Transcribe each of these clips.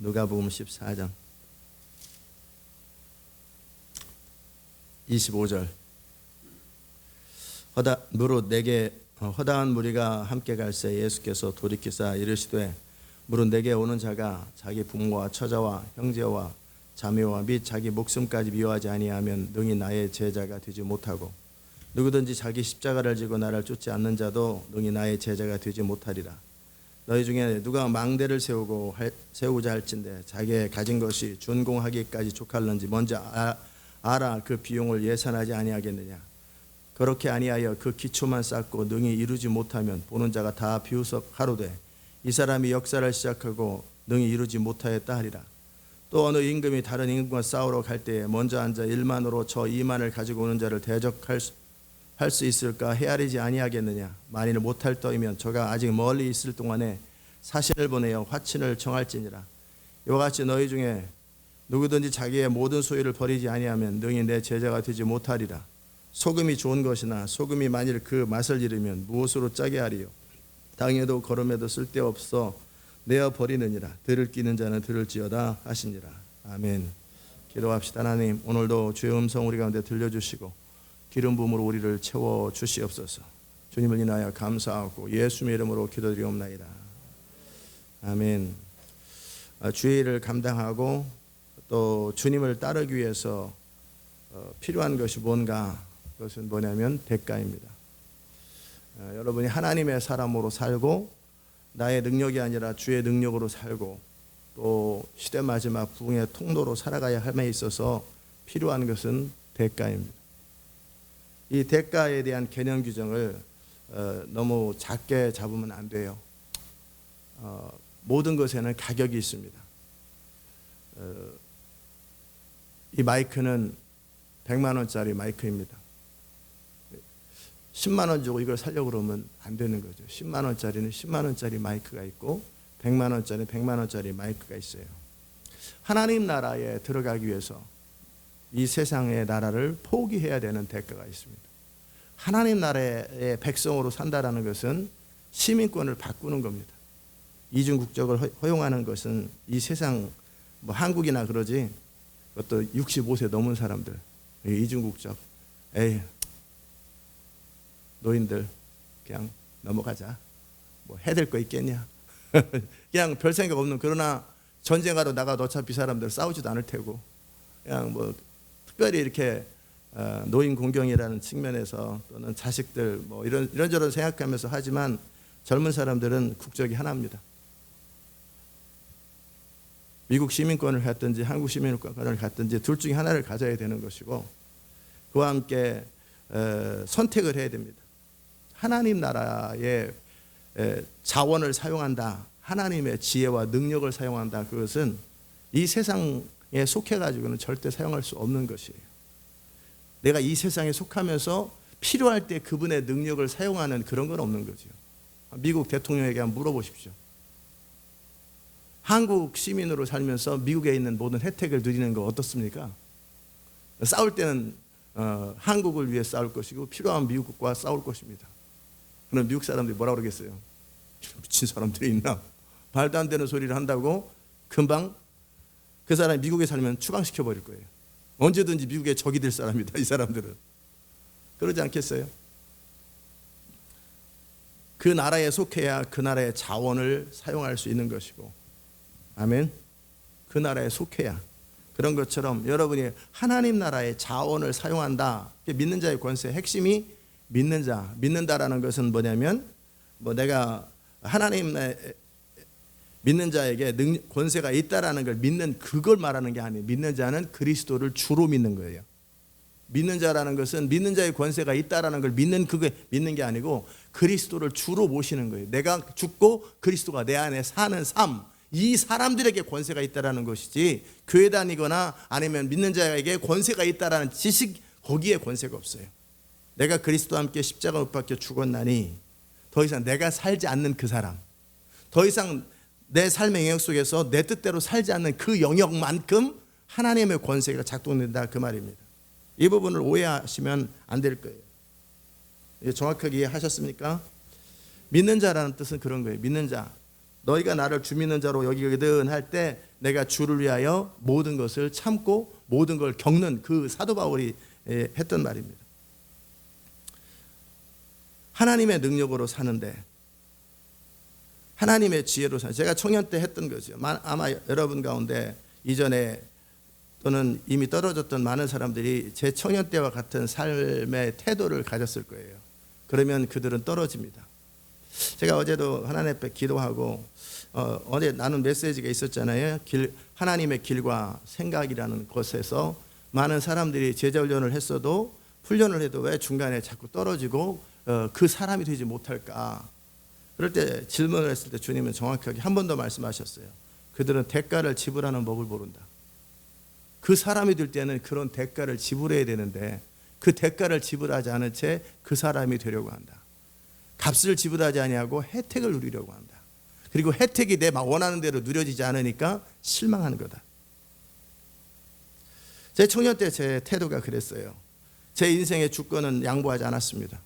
누가복음 14장 25절. 허다한 무리가 함께 갈새 예수께서 돌이키사 이르시되 무릇 내게 오는 자가 자기 부모와 처자와 형제와 자매와 및 자기 목숨까지 미워하지 아니하면 능히 나의 제자가 되지 못하고 누구든지 자기 십자가를 지고 나를 쫓지 않는 자도 능히 나의 제자가 되지 못하리라. 너희 중에 누가 망대를 세우고자 할진대 자기의 가진 것이 준공하기까지 족할는지 먼저 알아 그 비용을 예산하지 아니하겠느냐. 그렇게 아니하여 그 기초만 쌓고 능히 이루지 못하면 보는 자가 다 비웃어가로되 이 사람이 역사를 시작하고 능히 이루지 못하였다 하리라. 또 어느 임금이 다른 임금과 싸우러 갈 때에 먼저 앉아 1만으로 저 2만을 가지고 오는 자를 대적할 수 있을까 헤아리지 아니하겠느냐. 만일 못할 터이면 저가 아직 멀리 있을 동안에 사신을 보내어 화친을 청할지니라. 이와 같이 너희 중에 누구든지 자기의 모든 소유를 버리지 아니하면 능히 내 제자가 되지 못하리라. 소금이 좋은 것이나 소금이 만일 그 맛을 잃으면 무엇으로 짜게 하리요. 땅에도 거름에도 쓸데없어 내어 버리느니라. 들을 끼는 자는 들을지어다 하시니라. 아멘. 기도합시다. 하나님, 오늘도 주의 음성 우리 가운데 들려주시고 기름 부음으로 우리를 채워 주시옵소서. 주님을 인하여 감사하고 예수님의 이름으로 기도드리옵나이다. 아멘. 주의 일을 감당하고 또 주님을 따르기 위해서 필요한 것이 뭔가? 그것은 뭐냐면 대가입니다. 여러분이 하나님의 사람으로 살고 나의 능력이 아니라 주의 능력으로 살고 또 시대 마지막 부흥의 통로로 살아가야 함에 있어서 필요한 것은 대가입니다. 이 대가에 대한 개념 규정을 너무 작게 잡으면 안 돼요. 모든 것에는 가격이 있습니다. 이 마이크는 100만 원짜리 마이크입니다. 10만 원 주고 이걸 사려고 그러면 안 되는 거죠. 10만 원짜리는 10만 원짜리 마이크가 있고 100만 원짜리는 100만 원짜리 마이크가 있어요. 하나님 나라에 들어가기 위해서 이 세상의 나라를 포기해야 되는 대가가 있습니다. 하나님 나라의 백성으로 산다라는 것은 시민권을 바꾸는 겁니다. 이중 국적을 허용하는 것은 이 세상 뭐 한국이나 그러지 그것도 65세 넘은 사람들 이중 국적 에이 노인들 그냥 넘어가자. 뭐 해야 될 거 있겠냐. 그냥 별 생각 없는. 그러나 전쟁하러 나가도 어차피 사람들 싸우지도 않을 테고 그냥 뭐 특별히 이렇게 노인 공경이라는 측면에서 또는 자식들 뭐 이런저런 생각하면서 하지만 젊은 사람들은 국적이 하나입니다. 미국 시민권을 갖든지 한국 시민권을 갖든지 둘 중에 하나를 가져야 되는 것이고 그와 함께 선택을 해야 됩니다. 하나님 나라의 자원을 사용한다. 하나님의 지혜와 능력을 사용한다. 그것은 이 세상에 속해가지고는 절대 사용할 수 없는 것이에요. 내가 이 세상에 속하면서 필요할 때 그분의 능력을 사용하는 그런 건 없는 거죠. 미국 대통령에게 한번 물어보십시오. 한국 시민으로 살면서 미국에 있는 모든 혜택을 누리는 거 어떻습니까? 싸울 때는 한국을 위해 싸울 것이고 필요한 미국과 싸울 것입니다. 그럼 미국 사람들이 뭐라 그러겠어요? 미친 사람들이 있나? 말도 안 되는 소리를 한다고 금방 그 사람이 미국에 살면 추방시켜 버릴 거예요. 언제든지 미국의 적이 될 사람이다. 이 사람들은. 그러지 않겠어요? 그 나라에 속해야 그 나라의 자원을 사용할 수 있는 것이고 아멘. 그 나라에 속해야. 그런 것처럼 여러분이 하나님 나라의 자원을 사용한다. 믿는 자의 권세의 핵심이 믿는 자. 믿는다라는 것은 뭐냐면 내가 하나님 믿는 자에게 권세가 있다라는 걸 믿는 그걸 말하는 게 아니에요. 믿는 자는 그리스도를 주로 믿는 거예요. 믿는 자라는 것은 믿는 자의 권세가 있다라는 걸 믿는 게 아니고 그리스도를 주로 모시는 거예요. 내가 죽고 그리스도가 내 안에 사는 삶. 이 사람들에게 권세가 있다라는 것이지 교회 다니거나 아니면 믿는 자에게 권세가 있다라는 지식 거기에 권세가 없어요. 내가 그리스도와 함께 십자가 못 박혀 죽었나니 더 이상 내가 살지 않는 그 사람, 더 이상 내 삶의 영역 속에서 내 뜻대로 살지 않는 그 영역만큼 하나님의 권세가 작동된다 그 말입니다. 이 부분을 오해하시면 안 될 거예요. 정확하게 이해하셨습니까? 믿는 자라는 뜻은 그런 거예요. 믿는 자. 너희가 나를 주 믿는 자로 여기거든 할 때 내가 주를 위하여 모든 것을 참고 모든 걸 겪는 그 사도 바울이 했던 말입니다. 하나님의 능력으로 사는데, 하나님의 지혜로 사는, 제가 청년 때 했던 거죠. 아마 여러분 가운데 이전에 또는 이미 떨어졌던 많은 사람들이 제 청년 때와 같은 삶의 태도를 가졌을 거예요. 그러면 그들은 떨어집니다. 제가 어제도 하나님 앞에 기도하고 어제 나눈 메시지가 있었잖아요. 하나님의 길과 생각이라는 것에서 많은 사람들이 제자 훈련을 했어도, 훈련을 해도 왜 중간에 자꾸 떨어지고 그 사람이 되지 못할까. 그럴 때 질문을 했을 때 주님은 정확하게 한 번 더 말씀하셨어요. 그들은 대가를 지불하는 법을 모른다. 그 사람이 될 때는 그런 대가를 지불해야 되는데 그 대가를 지불하지 않은 채 그 사람이 되려고 한다. 값을 지불하지 아니하고 혜택을 누리려고 한다. 그리고 혜택이 내 원하는 대로 누려지지 않으니까 실망하는 거다. 제 청년 때 제 태도가 그랬어요. 제 인생의 주권은 양보하지 않았습니다.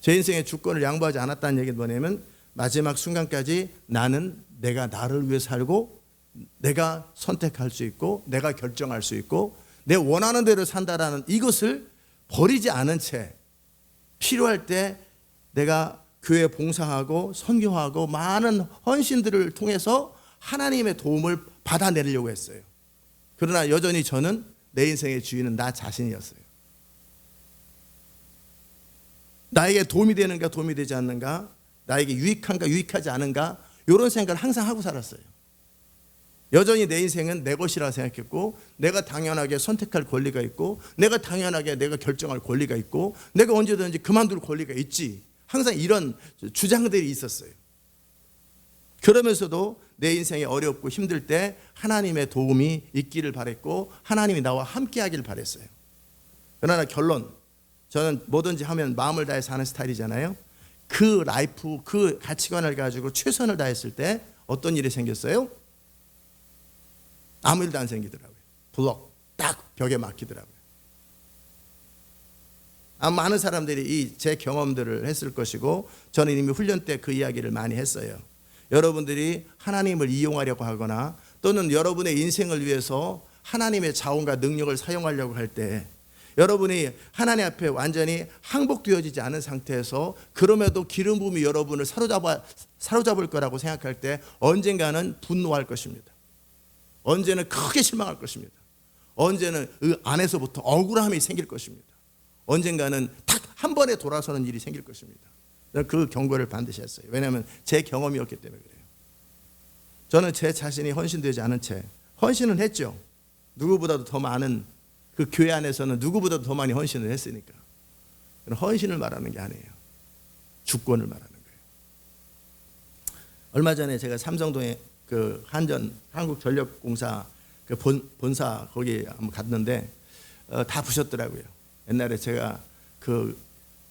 제 인생의 주권을 양보하지 않았다는 얘기는 뭐냐면 마지막 순간까지 나는 내가 나를 위해 살고 내가 선택할 수 있고 내가 결정할 수 있고 내 원하는 대로 산다라는 이것을 버리지 않은 채 필요할 때 내가 교회 봉사하고 선교하고 많은 헌신들을 통해서 하나님의 도움을 받아내려고 했어요. 그러나 여전히 저는 내 인생의 주인은 나 자신이었어요. 나에게 도움이 되는가 도움이 되지 않는가, 나에게 유익한가 유익하지 않은가, 이런 생각을 항상 하고 살았어요. 여전히 내 인생은 내 것이라 생각했고 내가 당연하게 선택할 권리가 있고 내가 당연하게 내가 결정할 권리가 있고 내가 언제든지 그만둘 권리가 있지, 항상 이런 주장들이 있었어요. 그러면서도 내 인생이 어렵고 힘들 때 하나님의 도움이 있기를 바랬고 하나님이 나와 함께 하기를 바랬어요. 그러나 결론, 저는 뭐든지 하면 마음을 다해 사는 스타일이잖아요. 그 라이프, 그 가치관을 가지고 최선을 다했을 때 어떤 일이 생겼어요? 아무 일도 안 생기더라고요. 블럭 딱 벽에 막히더라고요. 아마 많은 사람들이 이 제 경험들을 했을 것이고 저는 이미 훈련 때 그 이야기를 많이 했어요. 여러분들이 하나님을 이용하려고 하거나 또는 여러분의 인생을 위해서 하나님의 자원과 능력을 사용하려고 할 때 여러분이 하나님 앞에 완전히 항복되어지지 않은 상태에서 그럼에도 기름 부음이 여러분을 사로잡을 거라고 생각할 때 언젠가는 분노할 것입니다. 언제는 크게 실망할 것입니다. 언제는 그 안에서부터 억울함이 생길 것입니다. 언젠가는 딱 한 번에 돌아서는 일이 생길 것입니다. 그 경고를 반드시 했어요. 왜냐하면 제 경험이었기 때문에 그래요. 저는 제 자신이 헌신되지 않은 채 헌신은 했죠. 누구보다도 더 많은, 그 교회 안에서는 누구보다도 더 많이 헌신을 했으니까. 헌신을 말하는 게 아니에요. 주권을 말하는 거예요. 얼마 전에 제가 삼성동에 그 한국전력공사 그 본사 거기 한번 갔는데 다 부셨더라고요. 옛날에 제가 그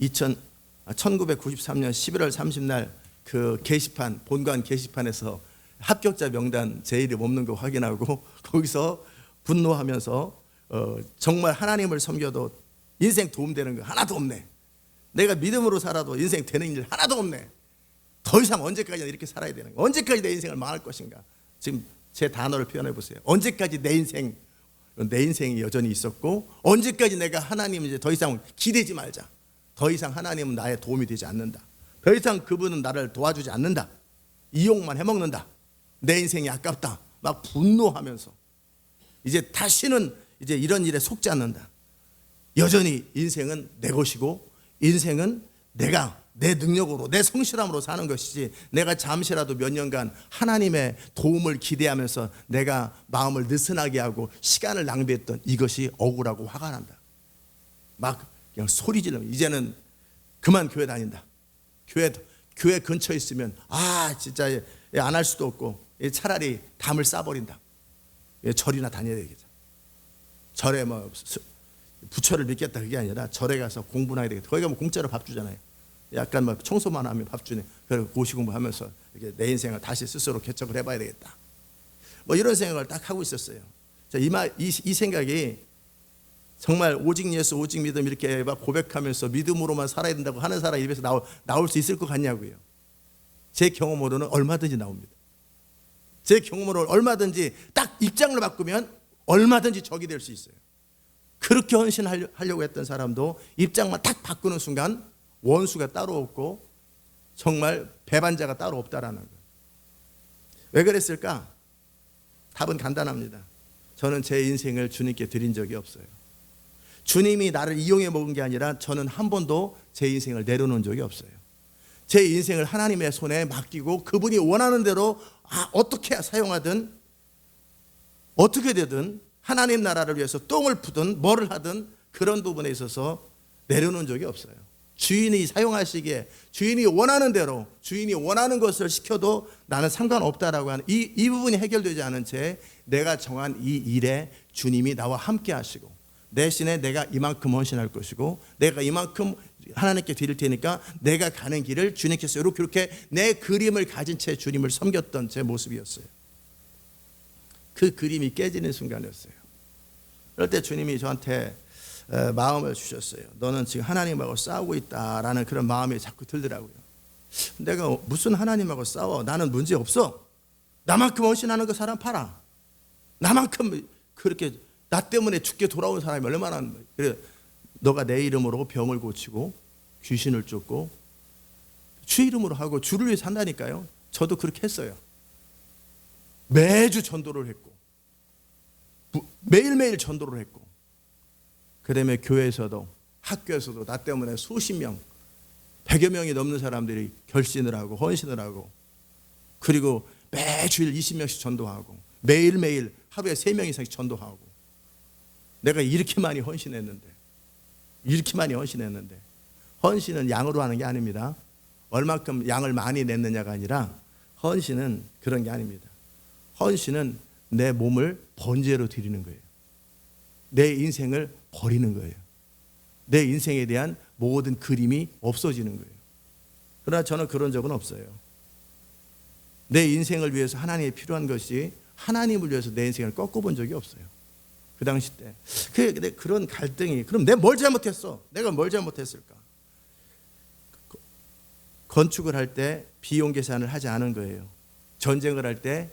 1993년 11월 30날 그 게시판, 본관 게시판에서 합격자 명단 제 이름 없는 거 확인하고 거기서 분노하면서 정말 하나님을 섬겨도 인생 도움되는 거 하나도 없네. 내가 믿음으로 살아도 인생 되는 일 하나도 없네. 더 이상 언제까지 이렇게 살아야 되는 거, 언제까지 내 인생을 망할 것인가. 지금 제 단어를 표현해 보세요. 언제까지 내 인생이 여전히 있었고 언제까지 내가 하나님 이제 더 이상 기대지 말자. 더 이상 하나님은 나의 도움이 되지 않는다. 더 이상 그분은 나를 도와주지 않는다. 이용만 해먹는다. 내 인생이 아깝다. 막 분노하면서 이제 다시는 이제 이런 일에 속지 않는다. 여전히 인생은 내 것이고 인생은 내가 내 능력으로 내 성실함으로 사는 것이지 내가 잠시라도 몇 년간 하나님의 도움을 기대하면서 내가 마음을 느슨하게 하고 시간을 낭비했던 이것이 억울하고 화가 난다. 막 그냥 소리 지르면 이제는 그만 교회 다닌다. 교회 근처에 있으면 진짜 안 할 수도 없고 차라리 담을 싸버린다. 절이나 다녀야 되겠다. 절에 뭐 부처를 믿겠다 그게 아니라 절에 가서 공부나 해야 되겠다. 거기 가면 공짜로 밥 주잖아요. 약간 뭐 청소만 하면 밥 주네. 그래서 고시 공부하면서 이렇게 내 인생을 다시 스스로 개척을 해봐야 되겠다. 뭐 이런 생각을 딱 하고 있었어요. 이 생각이 정말 오직 예수, 오직 믿음 이렇게 막 고백하면서 믿음으로만 살아야 된다고 하는 사람 입에서 나올 수 있을 것 같냐고요. 제 경험으로는 얼마든지 나옵니다. 제 경험으로 얼마든지 딱 입장을 바꾸면 얼마든지 적이 될 수 있어요. 그렇게 헌신하려고 했던 사람도 입장만 딱 바꾸는 순간 원수가 따로 없고 정말 배반자가 따로 없다라는 거예요. 왜 그랬을까? 답은 간단합니다. 저는 제 인생을 주님께 드린 적이 없어요. 주님이 나를 이용해 먹은 게 아니라 저는 한 번도 제 인생을 내려놓은 적이 없어요. 제 인생을 하나님의 손에 맡기고 그분이 원하는 대로 어떻게 사용하든 어떻게 되든 하나님 나라를 위해서 똥을 푸든 뭐를 하든 그런 부분에 있어서 내려놓은 적이 없어요. 주인이 사용하시기에 주인이 원하는 대로 주인이 원하는 것을 시켜도 나는 상관없다라고 하는 이 부분이 해결되지 않은 채 내가 정한 이 일에 주님이 나와 함께 하시고 대신에 내가 이만큼 헌신할 것이고 내가 이만큼 하나님께 드릴 테니까 내가 가는 길을 주님께서 이렇게 내 그림을 가진 채 주님을 섬겼던 제 모습이었어요. 그 그림이 깨지는 순간이었어요. 그럴 때 주님이 저한테 마음을 주셨어요. 너는 지금 하나님하고 싸우고 있다라는 그런 마음이 자꾸 들더라고요. 내가 무슨 하나님하고 싸워? 나는 문제 없어. 나만큼 헌신하는 그 사람 봐라. 나만큼 그렇게 나 때문에 죽게 돌아온 사람이 얼마나. 그래, 너가 내 이름으로 병을 고치고 귀신을 쫓고 주 이름으로 하고 주를 위해 산다니까요. 저도 그렇게 했어요. 매주 전도를 했고 매일매일 전도를 했고 그다음에 교회에서도 학교에서도 나 때문에 수십 명 100여 명이 넘는 사람들이 결신을 하고 헌신을 하고 그리고 매주일 20명씩 전도하고 매일매일 하루에 3명 이상씩 전도하고 내가 이렇게 많이 헌신했는데 헌신은 양으로 하는 게 아닙니다. 얼만큼 양을 많이 냈느냐가 아니라 헌신은 그런 게 아닙니다. 헌신은 내 몸을 번제로 드리는 거예요. 내 인생을 버리는 거예요. 내 인생에 대한 모든 그림이 없어지는 거예요. 그러나 저는 그런 적은 없어요. 내 인생을 위해서 하나님이 필요한 것이 하나님을 위해서 내 인생을 꺾어본 적이 없어요. 그 당시 때. 그런 갈등이 그럼 내가 뭘 잘못했어? 내가 뭘 잘못했을까? 건축을 할 때 비용 계산을 하지 않은 거예요. 전쟁을 할 때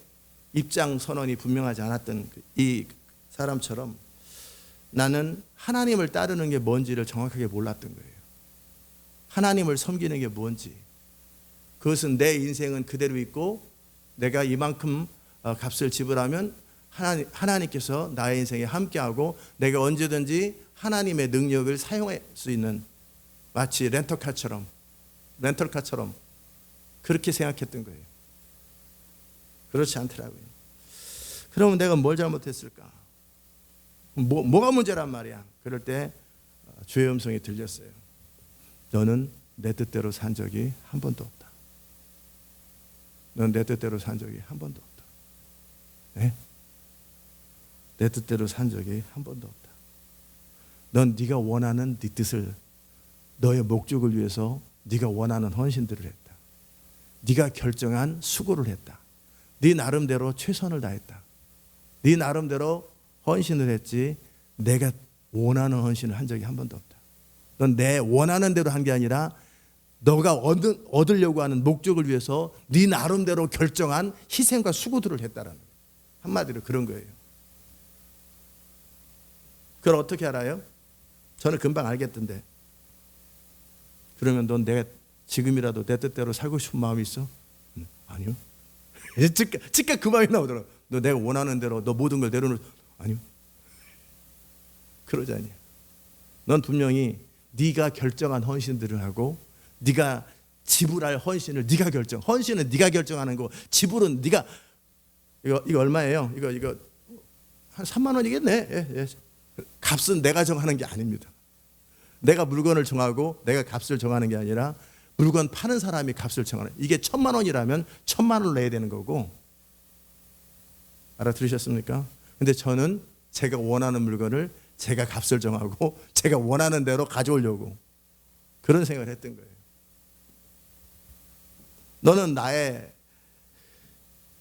입장 선언이 분명하지 않았던 이 사람처럼 나는 하나님을 따르는 게 뭔지를 정확하게 몰랐던 거예요. 하나님을 섬기는 게 뭔지. 그것은 내 인생은 그대로 있고 내가 이만큼 값을 지불하면 하나님께서 나의 인생에 함께하고 내가 언제든지 하나님의 능력을 사용할 수 있는 마치 렌터카처럼 그렇게 생각했던 거예요. 그렇지 않더라고요. 그러면 내가 뭘 잘못했을까? 뭐가 문제란 말이야? 그럴 때 주의 음성이 들렸어요. 너는 내 뜻대로 산 적이 한 번도 없다. 너는 내 뜻대로 산 적이 한 번도 없다. 네? 내 뜻대로 산 적이 한 번도 없다. 넌 네가 원하는 네 뜻을 너의 목적을 위해서 네가 원하는 헌신들을 했다. 네가 결정한 수고를 했다. 네 나름대로 최선을 다했다. 네 나름대로 헌신을 했지 내가 원하는 헌신을 한 적이 한 번도 없다. 넌 내 원하는 대로 한 게 아니라 너가 얻으려고 하는 목적을 위해서 네 나름대로 결정한 희생과 수고들을 했다라는 거예요. 한마디로 그런 거예요. 그걸 어떻게 알아요? 저는 금방 알겠던데. 그러면 넌 내가 지금이라도 내 뜻대로 살고 싶은 마음이 있어? 아니요. 즉각 그 마음이 나오더라고. 너 내가 원하는 대로 너 모든 걸 내려놓을. 아니요. 그러지 않냐. 넌 분명히 네가 결정한 헌신들을 하고 네가 지불할 헌신을 네가 결정. 헌신은 네가 결정하는 거. 지불은 네가. 이거 얼마예요? 이거 한 3만 원이겠네. 예. 값은 내가 정하는 게 아닙니다. 내가 물건을 정하고 내가 값을 정하는 게 아니라 물건 파는 사람이 값을 정하는. 이게 1,000만 원이라면 1,000만 원을 내야 되는 거고. 알아들으셨습니까? 근데 저는 제가 원하는 물건을 제가 값을 정하고 제가 원하는 대로 가져오려고 그런 생각을 했던 거예요. 너는 나의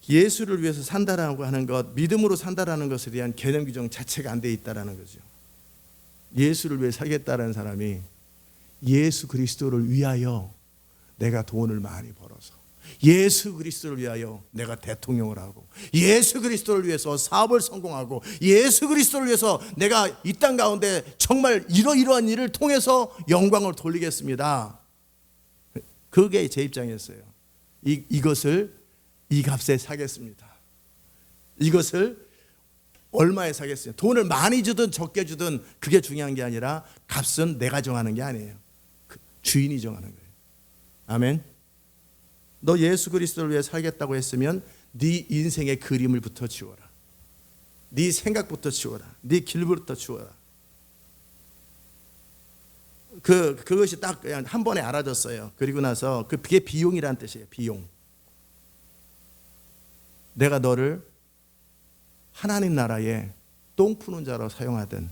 예수를 위해서 산다라고 하는 것, 믿음으로 산다라는 것에 대한 개념 규정 자체가 안 돼 있다라는 거죠. 예수를 위해 살겠다라는 사람이 예수 그리스도를 위하여 내가 돈을 많이 벌어서 예수 그리스도를 위하여 내가 대통령을 하고, 예수 그리스도를 위해서 사업을 성공하고, 예수 그리스도를 위해서 내가 이 땅 가운데 정말 이러이러한 일을 통해서 영광을 돌리겠습니다. 그게 제 입장이었어요. 이것을 이 값에 사겠습니다. 이것을 얼마에 사겠어요? 돈을 많이 주든 적게 주든 그게 중요한 게 아니라 값은 내가 정하는 게 아니에요. 주인이 정하는 거예요. 아멘. 너 예수 그리스도를 위해 살겠다고 했으면 네 인생의 그림을부터 지워라. 네 생각부터 지워라. 네 길부터 지워라. 그것이 딱 그냥 한 번에 알아졌어요. 그리고 나서 그게 비용이라는 뜻이에요. 비용. 내가 너를 하나님 나라에 똥 푸는 자로 사용하든,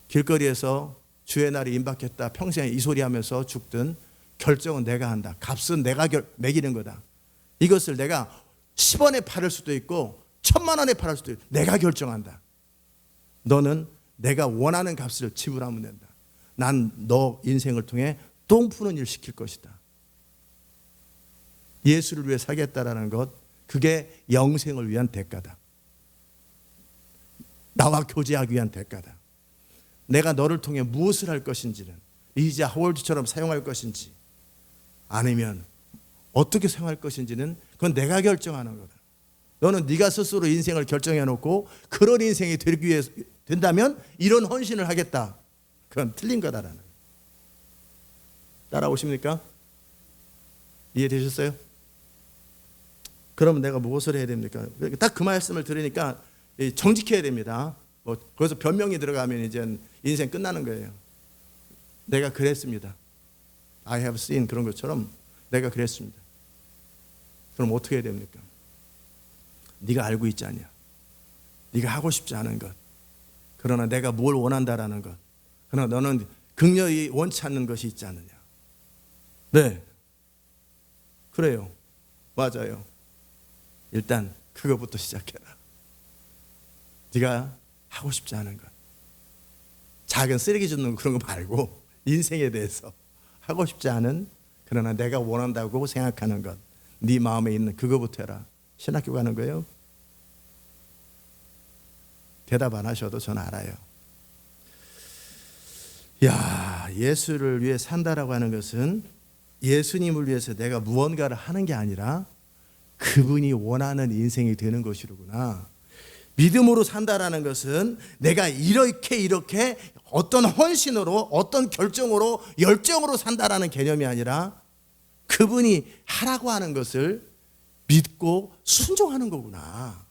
길거리에서 주의 날이 임박했다 평생 이 소리 하면서 죽든, 결정은 내가 한다. 값은 내가 매기는 거다. 이것을 내가 10원에 팔을 수도 있고 1000만 원에 팔을 수도 있고 내가 결정한다. 너는 내가 원하는 값을 지불하면 된다. 난 너 인생을 통해 똥 푸는 일 시킬 것이다. 예수를 위해 살겠다라는 것, 그게 영생을 위한 대가다. 나와 교제하기 위한 대가다. 내가 너를 통해 무엇을 할 것인지는, 이제 하월드처럼 사용할 것인지 아니면 어떻게 사용할 것인지는 그건 내가 결정하는 거다. 너는 네가 스스로 인생을 결정해 놓고 그런 인생이 되기 위해 된다면 이런 헌신을 하겠다. 그건 틀린 거다라는 거예요. 따라오십니까? 이해되셨어요? 그러면 내가 무엇을 해야 됩니까? 딱 그 말씀을 들으니까 정직해야 됩니다. 거기서 변명이 들어가면 이제 인생 끝나는 거예요. 내가 그랬습니다. I have seen, 그런 것처럼 내가 그랬습니다. 그럼 어떻게 해야 됩니까? 네가 알고 있지 않냐? 네가 하고 싶지 않은 것. 그러나 내가 뭘 원한다라는 것. 그러나 너는 극렬히 원치 않는 것이 있지 않느냐? 네, 그래요. 맞아요. 일단 그거부터 시작해라. 네가 하고 싶지 않은 것, 작은 쓰레기 줍는 그런 거 말고 인생에 대해서 하고 싶지 않은, 그러나 내가 원한다고 생각하는 것, 네 마음에 있는 그거부터 해라. 신학교 가는 거예요? 대답 안 하셔도 저는 알아요. 야, 예수를 위해 산다라고 하는 것은 예수님을 위해서 내가 무언가를 하는 게 아니라 그분이 원하는 인생이 되는 것이로구나. 믿음으로 산다라는 것은 내가 이렇게 어떤 헌신으로, 어떤 결정으로, 열정으로 산다라는 개념이 아니라 그분이 하라고 하는 것을 믿고 순종하는 거구나.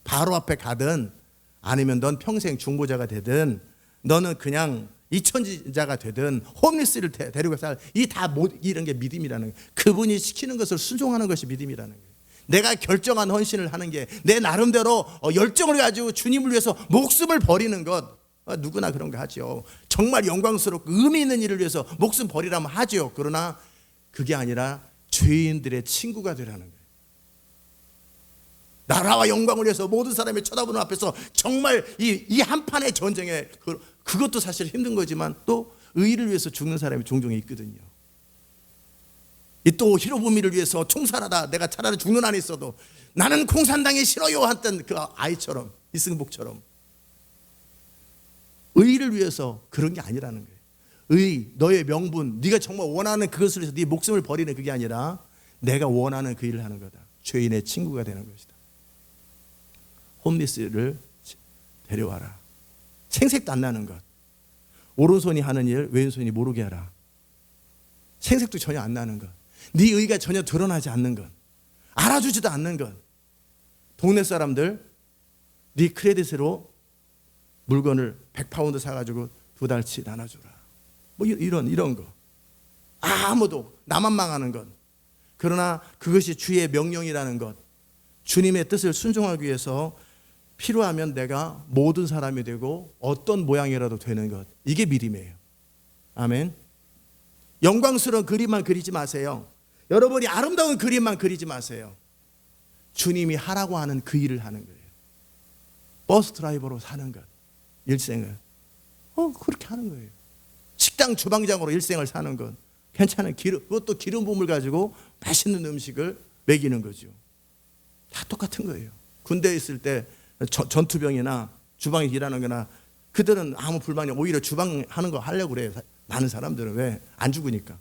바로 앞에 가든 아니면 넌 평생 중보자가 되든 너는 그냥 이천지자가 되든 홈리스를 데리고 살, 이런 게 믿음이라는 거예요. 그분이 시키는 것을 순종하는 것이 믿음이라는 거예요. 내가 결정한 헌신을 하는 게, 내 나름대로 열정을 가지고 주님을 위해서 목숨을 버리는 것, 누구나 그런 거 하죠. 정말 영광스럽고 의미 있는 일을 위해서 목숨 버리라면 하죠. 그러나 그게 아니라 죄인들의 친구가 되라는 거예요. 나라와 영광을 위해서 모든 사람이 쳐다보는 앞에서 정말 이 한판의 전쟁에, 그것도 사실 힘든 거지만 또 의를 위해서 죽는 사람이 종종 있거든요. 또 히로부미를 위해서 총살하다 내가 차라리 죽는 안에 있어도 나는 공산당이 싫어요 했던 그 아이처럼, 이승복처럼 의를 위해서 그런 게 아니라는 거예요. 의, 너의 명분, 네가 정말 원하는 그것을 위해서 네 목숨을 버리는 그게 아니라 내가 원하는 그 일을 하는 거다. 죄인의 친구가 되는 것이다. 홈리스를 데려와라. 생색도 안 나는 것. 오른손이 하는 일 왼손이 모르게 하라. 생색도 전혀 안 나는 것. 네 의가 전혀 드러나지 않는 것. 알아주지도 않는 것. 동네 사람들 네 크레딧으로 물건을 100파운드 사가지고 2달치 나눠주라. 뭐 이런 거. 아무도 나만 망하는 것. 그러나 그것이 주의 명령이라는 것. 주님의 뜻을 순종하기 위해서 필요하면 내가 모든 사람이 되고 어떤 모양이라도 되는 것. 이게 믿음이에요. 아멘. 영광스러운 그림만 그리지 마세요. 여러분이 아름다운 그림만 그리지 마세요. 주님이 하라고 하는 그 일을 하는 거예요. 버스 드라이버로 사는 것. 일생을 그렇게 하는 거예요. 식당 주방장으로 일생을 사는 것. 괜찮은 기름, 그것도 기름 부음을 가지고 맛있는 음식을 먹이는 거죠. 다 똑같은 거예요. 군대에 있을 때 전투병이나 주방에 일하는 거나 그들은 아무 불만이 없고 오히려 주방 하는 거 하려고 그래요. 많은 사람들은. 왜? 안 죽으니까.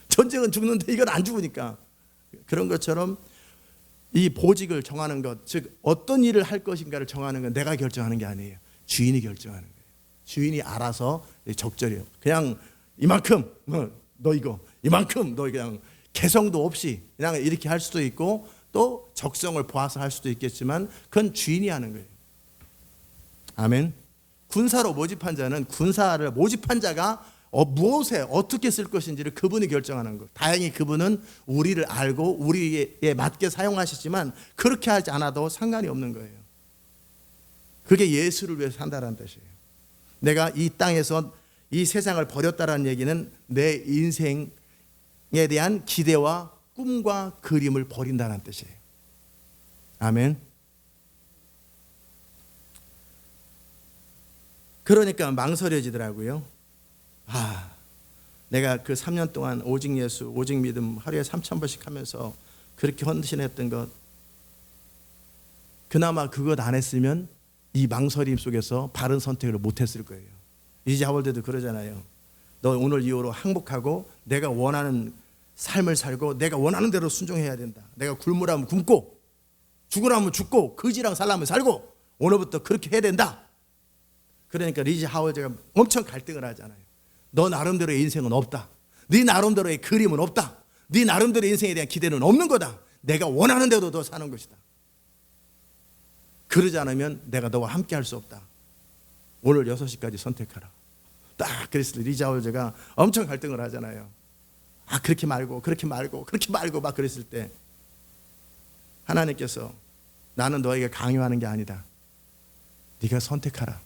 전쟁은 죽는데 이건 안 죽으니까. 그런 것처럼 이 보직을 정하는 것, 즉 어떤 일을 할 것인가를 정하는 건 내가 결정하는 게 아니에요. 주인이 결정하는 거예요. 주인이 알아서 적절해요. 그냥 이만큼 너 이거, 이만큼 너 그냥 개성도 없이 그냥 이렇게 할 수도 있고 또 적성을 보아서 할 수도 있겠지만 그건 주인이 하는 거예요. 아멘. 군사로 모집한 자는 군사를 모집한 자가 무엇에 어떻게 쓸 것인지를 그분이 결정하는 것. 다행히 그분은 우리를 알고 우리에 맞게 사용하시지만 그렇게 하지 않아도 상관이 없는 거예요. 그게 예수를 위해 산다는 뜻이에요. 내가 이 땅에서 이 세상을 버렸다는 얘기는 내 인생에 대한 기대와 꿈과 그림을 버린다는 뜻이에요. 아멘. 그러니까 망설여지더라고요. 내가 그 3년 동안 오직 예수, 오직 믿음 하루에 3,000번씩 하면서 그렇게 헌신했던 것, 그나마 그것 안 했으면 이 망설임 속에서 바른 선택을 못했을 거예요. 리지 하월드도 그러잖아요. 너 오늘 이후로 항복하고 내가 원하는 삶을 살고 내가 원하는 대로 순종해야 된다. 내가 굶으라면 굶고 죽으라면 죽고 거지랑 살라면 살고 오늘부터 그렇게 해야 된다. 그러니까 리지 하월드가 엄청 갈등을 하잖아요. 너 나름대로의 인생은 없다. 네 나름대로의 그림은 없다. 네 나름대로의 인생에 대한 기대는 없는 거다. 내가 원하는 대로 너 사는 것이다. 그러지 않으면 내가 너와 함께 할 수 없다. 오늘 6시까지 선택하라. 딱 그랬을 때 리지 하월드가 엄청 갈등을 하잖아요. 그렇게 말고 그렇게 말고 그렇게 말고 막 그랬을 때 하나님께서 나는 너에게 강요하는 게 아니다. 네가 선택하라.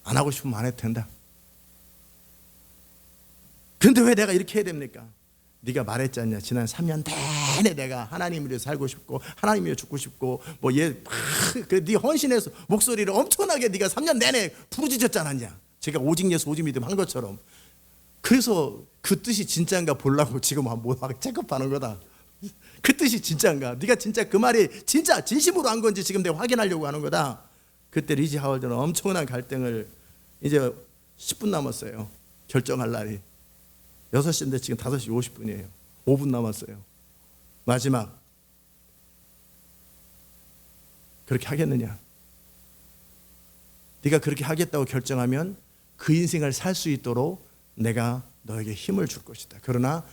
안 하고 싶으면 안 해도 된다. 근데 왜 내가 이렇게 해야 됩니까? 네가 말했지 않냐. 지난 3년 내내 내가 하나님 위해 살고 싶고 하나님 위해 죽고 싶고 네 헌신해서 목소리를 엄청나게 네가 3년 내내 부르짖었지 않았냐. 제가 오직 예수 오직 믿음 한 것처럼. 그래서 그 뜻이 진짜인가 보려고 지금 뭐 체크하는 거다. 그 뜻이 진짜인가? 네가 진짜 그 말이 진짜 진심으로 한 건지 지금 내가 확인하려고 하는 거다. 그때 리지 하월드는 엄청난 갈등을 이제 10분 남았어요. 결정할 날이. 6시인데 지금 5시 50분이에요. 5분 남았어요. 마지막. 그렇게 하겠느냐? 네가 그렇게 하겠다고 결정하면 그 인생을 살 수 있도록 내가 너에게 힘을 줄 것이다. 그러나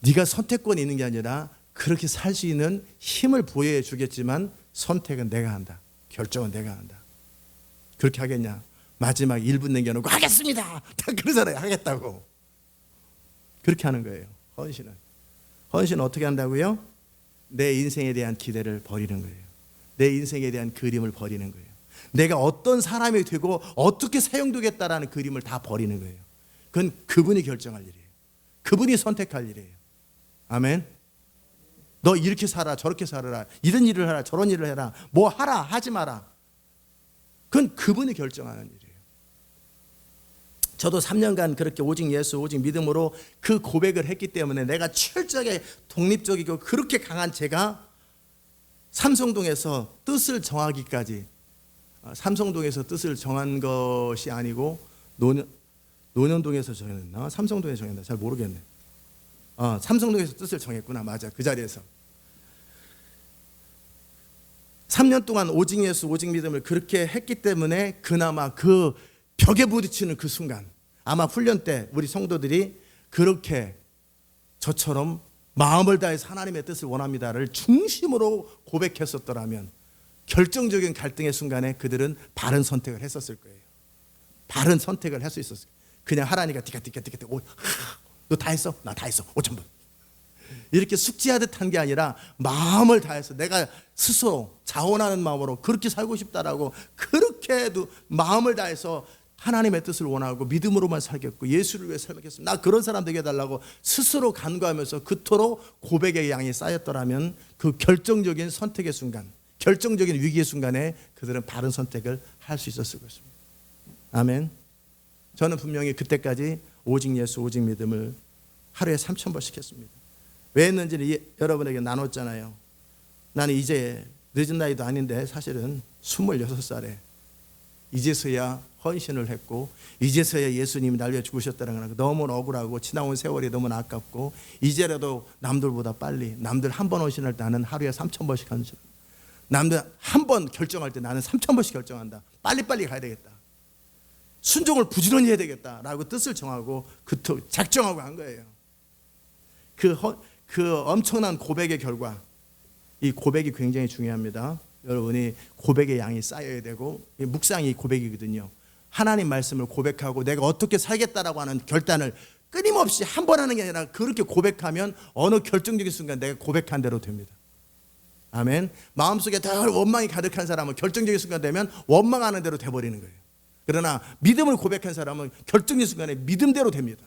네가 선택권이 있는 게 아니라 그렇게 살 수 있는 힘을 부여해 주겠지만 선택은 내가 한다. 결정은 내가 한다. 그렇게 하겠냐? 마지막 1분 남겨놓고 하겠습니다. 다 그러잖아요. 하겠다고. 그렇게 하는 거예요. 헌신은. 헌신은 어떻게 한다고요? 내 인생에 대한 기대를 버리는 거예요. 내 인생에 대한 그림을 버리는 거예요. 내가 어떤 사람이 되고 어떻게 사용되겠다라는 그림을 다 버리는 거예요. 그건 그분이 결정할 일이에요. 그분이 선택할 일이에요. 아멘. 너 이렇게 살아 저렇게 살아라. 이런 일을 하라 저런 일을 해라. 뭐 하라 하지 마라. 그건 그분이 결정하는 일이에요. 저도 3년간 그렇게 오직 예수 오직 믿음으로 그 고백을 했기 때문에 내가 철저하게 독립적이고 그렇게 강한 제가 삼성동에서 뜻을 정하기까지, 삼성동에서 뜻을 정한 것이 아니고 논현동에서 정했나? 삼성동에서 정했나? 잘 모르겠네. 삼성동에서 뜻을 정했구나. 맞아. 그 자리에서 3년 동안 오직 예수 오직 믿음을 그렇게 했기 때문에 그나마 그 벽에 부딪히는 그 순간, 아마 훈련 때 우리 성도들이 그렇게 저처럼 마음을 다해서 하나님의 뜻을 원합니다를 중심으로 고백했었더라면 결정적인 갈등의 순간에 그들은 바른 선택을 했었을 거예요. 바른 선택을 할 수 있었어요. 그냥 하라니까 티까 너 다 했어? 나 다 했어. 5,000번. 이렇게 숙지하듯 한 게 아니라 마음을 다해서 내가 스스로 자원하는 마음으로 그렇게 살고 싶다라고 그렇게도 마음을 다해서 하나님의 뜻을 원하고 믿음으로만 살겠고 예수를 위해 살겠습니다. 나 그런 사람 되게 해달라고 스스로 간구하면서 그토록 고백의 양이 쌓였더라면 그 결정적인 선택의 순간, 결정적인 위기의 순간에 그들은 바른 선택을 할 수 있었을 것입니다. 아멘. 저는 분명히 그때까지 오직 예수 오직 믿음을 하루에 3,000번씩 했습니다. 왜 했는지는 여러분에게 나눴잖아요. 나는 이제 늦은 나이도 아닌데 사실은 26살에 이제서야 헌신을 했고 이제서야 예수님이 날 위해 죽으셨다는 거 너무 억울하고 지나온 세월이 너무 아깝고 이제라도 남들보다 빨리 남들 한 번 헌신할 때 나는 하루에 3,000번씩 하는 줄 남들 한 번 결정할 때 나는 3,000번씩 결정한다. 빨리빨리 가야 되겠다. 순종을 부지런히 해야 되겠다라고 뜻을 정하고 작정하고 한 거예요. 그 엄청난 고백의 결과 이 고백이 굉장히 중요합니다. 여러분이 고백의 양이 쌓여야 되고 묵상이 고백이거든요. 하나님 말씀을 고백하고 내가 어떻게 살겠다라고 하는 결단을 끊임없이 한 번 하는 게 아니라 그렇게 고백하면 어느 결정적인 순간 내가 고백한 대로 됩니다. 아멘. 마음속에 다 원망이 가득한 사람은 결정적인 순간 되면 원망하는 대로 돼버리는 거예요. 그러나 믿음을 고백한 사람은 결정적인 순간에 믿음대로 됩니다.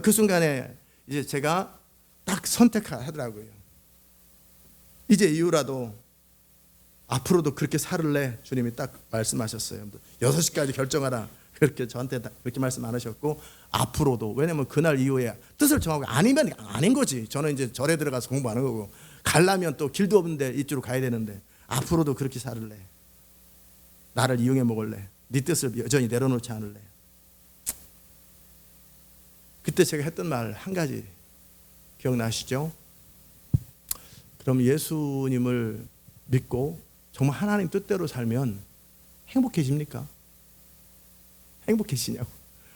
그 순간에 이제 제가 딱 선택하더라고요. 이제 이후라도 앞으로도 그렇게 살을래 주님이 딱 말씀하셨어요. 6시까지 결정하라. 그렇게 저한테 그렇게 말씀 안 하셨고 앞으로도 왜냐면 그날 이후에 뜻을 정하고 아니면 아닌 거지. 저는 이제 절에 들어가서 공부하는 거고 가려면 또 길도 없는데 이쪽으로 가야 되는데 앞으로도 그렇게 살을래. 나를 이용해 먹을래. 네 뜻을 여전히 내려놓지 않을래. 그때 제가 했던 말 한 가지 기억나시죠? 그럼 예수님을 믿고 정말 하나님 뜻대로 살면 행복해집니까? 행복해지냐고.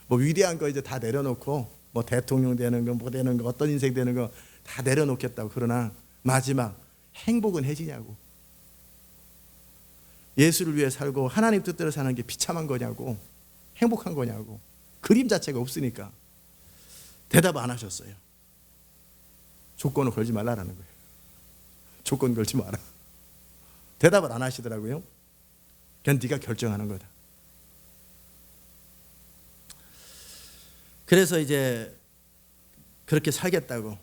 뭐 위대한 거 이제 다 내려놓고 뭐 대통령 되는 거 뭐 되는 거 어떤 인생 되는 거 다 내려놓겠다고. 그러나 마지막 행복은 해지냐고. 예수를 위해 살고 하나님 뜻대로 사는 게 비참한 거냐고. 행복한 거냐고. 그림 자체가 없으니까 대답 안 하셨어요. 조건을 걸지 말라라는 거예요. 조건 걸지 마라. 대답을 안 하시더라고요. 그냥 네가 결정하는 거다. 그래서 이제 그렇게 살겠다고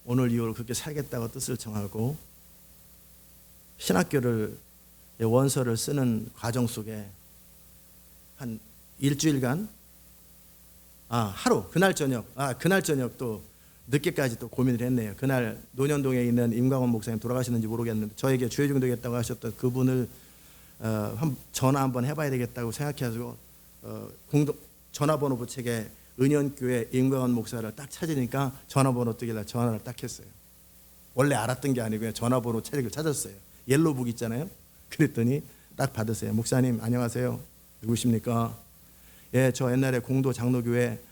오늘 이후로 그렇게 살겠다고 뜻을 정하고 신학교를 원서를 쓰는 과정 속에 한 일주일간 하루 그날 저녁 또 늦게까지 또 고민을 했네요. 그날 논현동에 있는 임광원 목사님 돌아가셨는지 모르겠는데 저에게 주의중 되겠다고 하셨던 그분을 전화 한번 해봐야 되겠다고 생각해서 전화번호부 책에 은현교회 임광원 목사를 딱 찾으니까 전화번호 뜨길래 전화를 딱 했어요. 원래 알았던 게 아니고요. 전화번호 책을 찾았어요. 옐로북 있잖아요. 그랬더니 딱 받으세요. 목사님 안녕하세요. 누구십니까? 예, 저 옛날에 공도 장로교회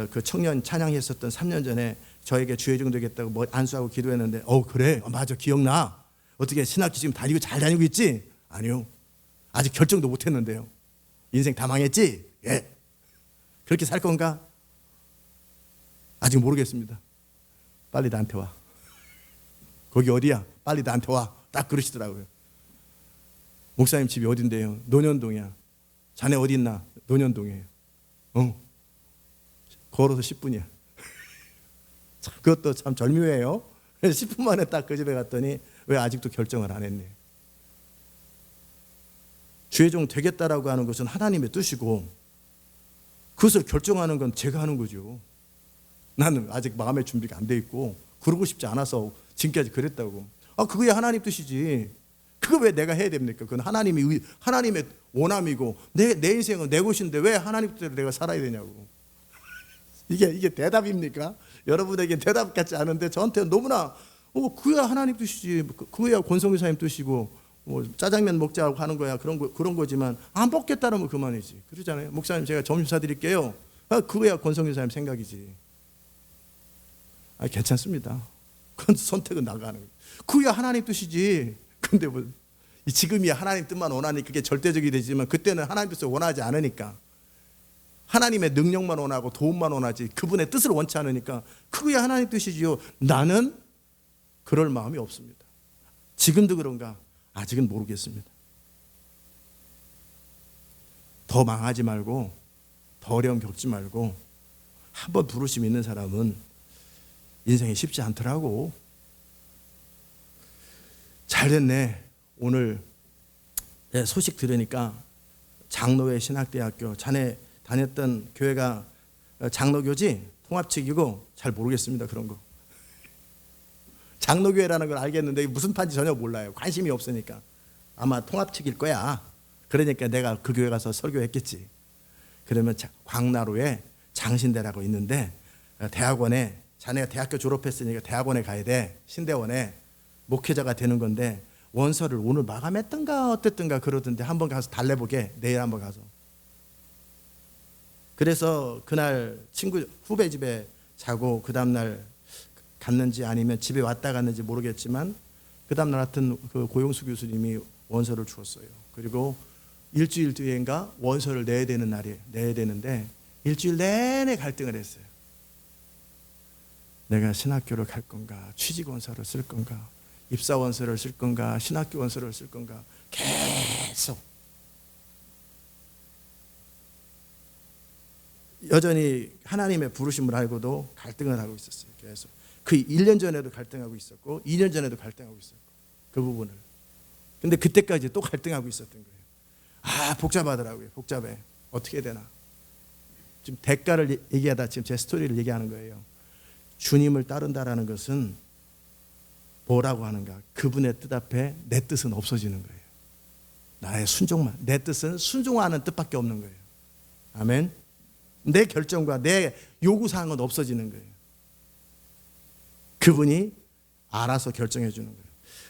그 청년 찬양했었던 3년 전에 저에게 주의중 되겠다고 뭐 안수하고 기도했는데 그래? 맞아 기억나. 어떻게 신학교 지금 잘 다니고 있지? 아니요. 아직 결정도 못했는데요. 인생 다 망했지? 예. 그렇게 살 건가? 아직 모르겠습니다. 빨리 나한테 와. 거기 어디야? 빨리 나한테 와. 딱 그러시더라고요. 목사님 집이 어딘데요? 논현동이야. 자네 어디 있나? 논현동이에요. 걸어서 10분이야. 그것도 참 절묘해요. 10분 만에 딱 그 집에 갔더니 왜 아직도 결정을 안 했네. 주의종 되겠다라고 하는 것은 하나님의 뜻이고 그것을 결정하는 건 제가 하는 거죠. 나는 아직 마음의 준비가 안 돼 있고 그러고 싶지 않아서 지금까지 그랬다고. 그거야 하나님 뜻이지. 그거 왜 내가 해야 됩니까? 그건 하나님의 원함이고 내 인생은 내 곳인데 왜 하나님 뜻대로 내가 살아야 되냐고. 이게 대답입니까? 여러분에게 대답 같지 않은데 저한테는 너무나 그거야 하나님 뜻이지. 그거야 권성교사님 뜻이고 뭐 짜장면 먹자고 하는 거야 그런 거지만 안 먹겠다면 그만이지. 그러잖아요. 목사님 제가 점심 사드릴게요. 그거야 권성교사님 생각이지. 괜찮습니다. 그건 선택은 나가는 거예요. 그거야 하나님 뜻이지. 근데 뭐 지금이야 하나님 뜻만 원하니 그게 절대적이 되지만 그때는 하나님 뜻을 원하지 않으니까 하나님의 능력만 원하고 도움만 원하지 그분의 뜻을 원치 않으니까 그거야 하나님 뜻이지요. 나는 그럴 마음이 없습니다. 지금도 그런가? 아직은 모르겠습니다. 더 망하지 말고 더 어려움 겪지 말고 한번 부르심 있는 사람은 인생이 쉽지 않더라고. 잘됐네. 오늘 소식 들으니까 장로회 신학대학교 자네 다녔던 교회가 장로교지 통합측이고 잘 모르겠습니다. 그런 거. 장로교회라는 걸 알겠는데 무슨 판지 전혀 몰라요. 관심이 없으니까. 아마 통합측일 거야. 그러니까 내가 그 교회 가서 설교했겠지. 그러면 광나루에 장신대라고 있는데 대학원에 자네가 대학교 졸업했으니까 대학원에 가야 돼. 신대원에 목회자가 되는 건데 원서를 오늘 마감했던가 어땠던가 그러던데 한번 가서 달래보게. 내일 한번 가서. 그래서 그날 친구 후배 집에 자고 그 다음날 갔는지 아니면 집에 왔다 갔는지 모르겠지만 그 다음날 하여튼 그 고용수 교수님이 원서를 주었어요. 그리고 일주일 뒤인가 원서를 내야 되는 날이 내야 되는데 일주일 내내 갈등을 했어요. 내가 신학교를 갈 건가, 취직 원서를 쓸 건가, 입사 원서를 쓸 건가, 신학교 원서를 쓸 건가 계속. 여전히 하나님의 부르심을 알고도 갈등을 하고 있었어요. 계속. 그 1년 전에도 갈등하고 있었고 2년 전에도 갈등하고 있었고 그 부분을. 근데 그때까지 또 갈등하고 있었던 거예요. 아, 복잡하더라고요. 복잡해. 어떻게 해야 되나. 지금 대가를 얘기하다 지금 제 스토리를 얘기하는 거예요. 주님을 따른다라는 것은 뭐라고 하는가. 그분의 뜻 앞에 내 뜻은 없어지는 거예요. 나의 순종만. 내 뜻은 순종하는 뜻밖에 없는 거예요. 아멘. 내 결정과 내 요구사항은 없어지는 거예요. 그분이 알아서 결정해 주는 거예요.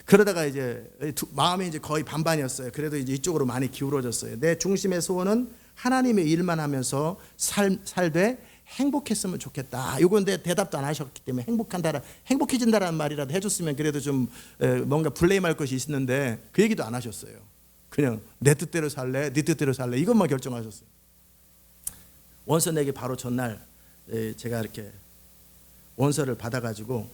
그러다가 이제 마음이 이제 거의 반반이었어요. 그래도 이제 이쪽으로 많이 기울어졌어요. 내 중심의 소원은 하나님의 일만 하면서 살되 행복했으면 좋겠다. 이건데 대답도 안 하셨기 때문에 행복해진다라는 말이라도 해줬으면 그래도 좀 뭔가 블레임할 것이 있는데 그 얘기도 안 하셨어요. 그냥 내 뜻대로 살래, 네 뜻대로 살래 이것만 결정하셨어요. 원서 내기 바로 전날 제가 이렇게 원서를 받아가지고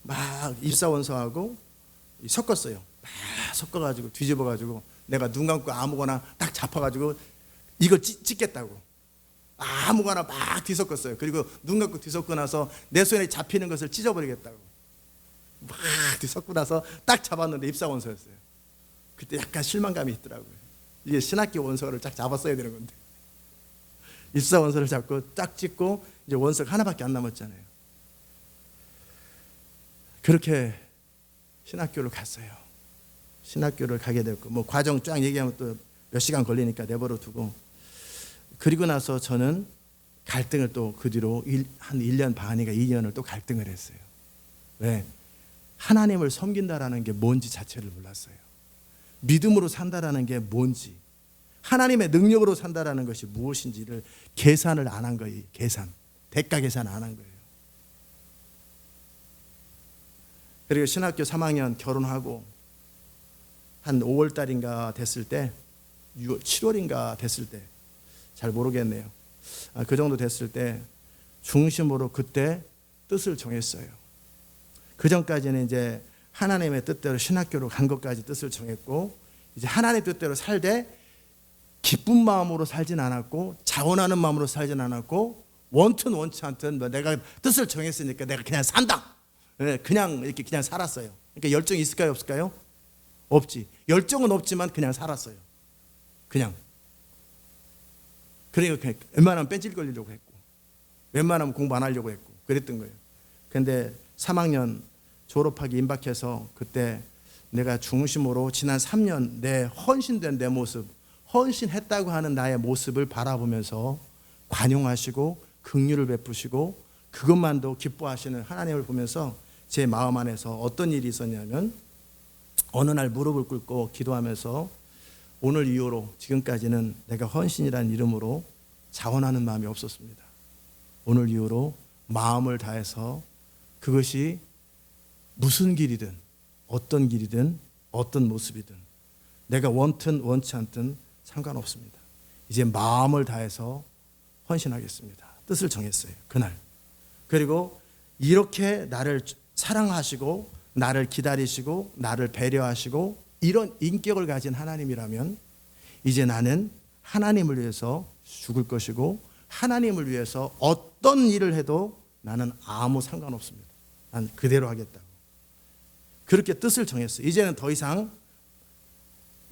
막 입사 원서하고 섞었어요. 막 섞어가지고 뒤집어가지고 내가 눈 감고 아무거나 딱 잡아가지고 이걸 찍겠다고 아무거나 막 뒤섞었어요. 그리고 눈 감고 뒤섞고 나서 내 손에 잡히는 것을 찢어버리겠다고 막 뒤섞고 나서 딱 잡았는데 입사 원서였어요. 그때 약간 실망감이 있더라고요. 이게 신학교 원서를 딱 잡았어야 되는 건데 입사 원서를 잡고 딱 찍고 이제 원서가 하나밖에 안 남았잖아요. 그렇게 신학교를 갔어요. 신학교를 가게 됐고 뭐 과정 쫙 얘기하면 또 몇 시간 걸리니까 내버려 두고 그리고 나서 저는 갈등을 또 그 뒤로 한 1년 반인가 2년을 또 갈등을 했어요. 왜? 하나님을 섬긴다라는 게 뭔지 자체를 몰랐어요. 믿음으로 산다라는 게 뭔지 하나님의 능력으로 산다라는 것이 무엇인지를 계산을 안 한 거예요. 대가 계산 안 한 거예요. 그리고 신학교 3학년 결혼하고 한 5월 달인가 됐을 때 7월인가 됐을 때 잘 모르겠네요. 그 정도 됐을 때 중심으로 그때 뜻을 정했어요. 그 전까지는 이제 하나님의 뜻대로 신학교로 간 것까지 뜻을 정했고 이제 하나님의 뜻대로 살되 기쁜 마음으로 살진 않았고 자원하는 마음으로 살진 않았고 원튼 원치 않든 내가 뜻을 정했으니까 내가 그냥 산다. 그냥 이렇게 그냥 살았어요. 그러니까 열정이 있을까요, 없을까요? 없지. 열정은 없지만 그냥 살았어요. 그냥. 그러니까 웬만하면 뺀질거리려고 했고 웬만하면 공부 안 하려고 했고 그랬던 거예요. 그런데 3학년 졸업하기 임박해서 그때 내가 중심으로 지난 3년 내 헌신된 내 모습 헌신했다고 하는 나의 모습을 바라보면서 관용하시고 긍휼을 베푸시고 그것만도 기뻐하시는 하나님을 보면서 제 마음 안에서 어떤 일이 있었냐면 어느 날 무릎을 꿇고 기도하면서 오늘 이후로 지금까지는 내가 헌신이라는 이름으로 자원하는 마음이 없었습니다. 오늘 이후로 마음을 다해서 그것이 무슨 길이든 어떤 길이든 어떤 모습이든 내가 원든 원치 않든 상관없습니다. 이제 마음을 다해서 헌신하겠습니다. 뜻을 정했어요. 그날. 그리고 이렇게 나를 사랑하시고 나를 기다리시고 나를 배려하시고 이런 인격을 가진 하나님이라면 이제 나는 하나님을 위해서 죽을 것이고 하나님을 위해서 어떤 일을 해도 나는 아무 상관없습니다. 난 그대로 하겠다고. 그렇게 뜻을 정했어요. 이제는 더 이상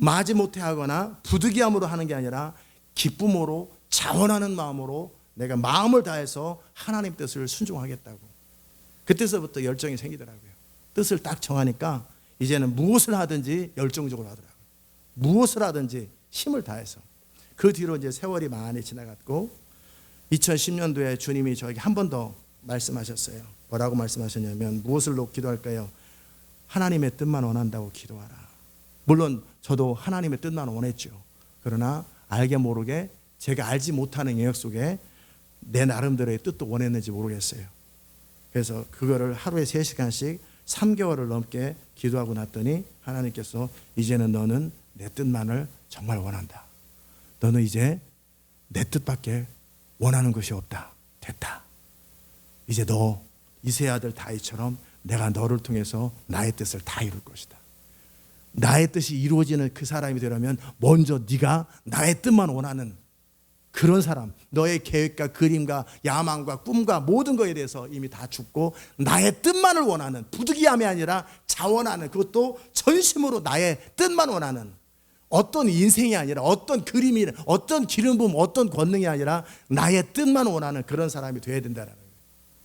마지못해 하거나 부득이함으로 하는 게 아니라 기쁨으로 자원하는 마음으로 내가 마음을 다해서 하나님 뜻을 순종하겠다고. 그때서부터 열정이 생기더라고요. 뜻을 딱 정하니까 이제는 무엇을 하든지 열정적으로 하더라고요. 무엇을 하든지 힘을 다해서. 그 뒤로 이제 세월이 많이 지나갔고 2010년도에 주님이 저에게 한 번 더 말씀하셨어요. 뭐라고 말씀하셨냐면 무엇을 놓고 기도할까요? 하나님의 뜻만 원한다고 기도하라. 물론 저도 하나님의 뜻만 원했죠. 그러나 알게 모르게 제가 알지 못하는 영역 속에 내 나름대로의 뜻도 원했는지 모르겠어요. 그래서 그거를 하루에 3시간씩 3개월을 넘게 기도하고 났더니 하나님께서 이제는 너는 내 뜻만을 정말 원한다. 너는 이제 내 뜻밖에 원하는 것이 없다. 됐다. 이제 너 이세 아들 다윗처럼 내가 너를 통해서 나의 뜻을 다 이룰 것이다. 나의 뜻이 이루어지는 그 사람이 되려면 먼저 네가 나의 뜻만 원하는 그런 사람, 너의 계획과 그림과 야망과 꿈과 모든 것에 대해서 이미 다 죽고 나의 뜻만을 원하는, 부득이함이 아니라 자원하는, 그것도 전심으로 나의 뜻만 원하는, 어떤 인생이 아니라 어떤 그림이, 어떤 기름 부음, 어떤 권능이 아니라 나의 뜻만 원하는 그런 사람이 되어야 된다는 거예요.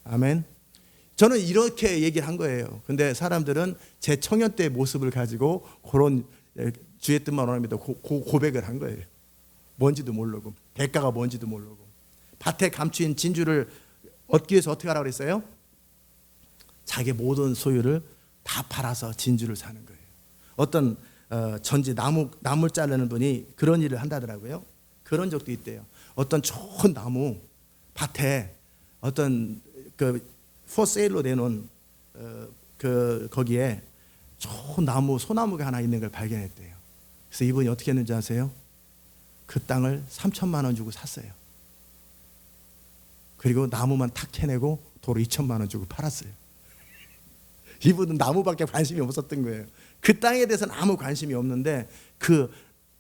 아멘. 저는 이렇게 얘기를 한 거예요. 근데 사람들은 제 청년 때의 모습을 가지고 그런 주의 뜻만 원합니다 고백을 한 거예요. 뭔지도 모르고, 대가가 뭔지도 모르고. 밭에 감추인 진주를 얻기 위해서 어떻게 하라고 그랬어요? 자기 모든 소유를 다 팔아서 진주를 사는 거예요. 어떤 전지 나무 자르는 분이 그런 일을 한다더라고요. 그런 적도 있대요. 어떤 좋은 나무 밭에 어떤 포세일로 내놓은 거기에 좋은 나무, 소나무가 하나 있는 걸 발견했대요. 그래서 이분이 어떻게 했는지 아세요? 그 땅을 3천만 원 주고 샀어요. 그리고 나무만 탁 캐내고 도로 2천만 원 주고 팔았어요. 이분은 나무밖에 관심이 없었던 거예요. 그 땅에 대해서는 아무 관심이 없는데 그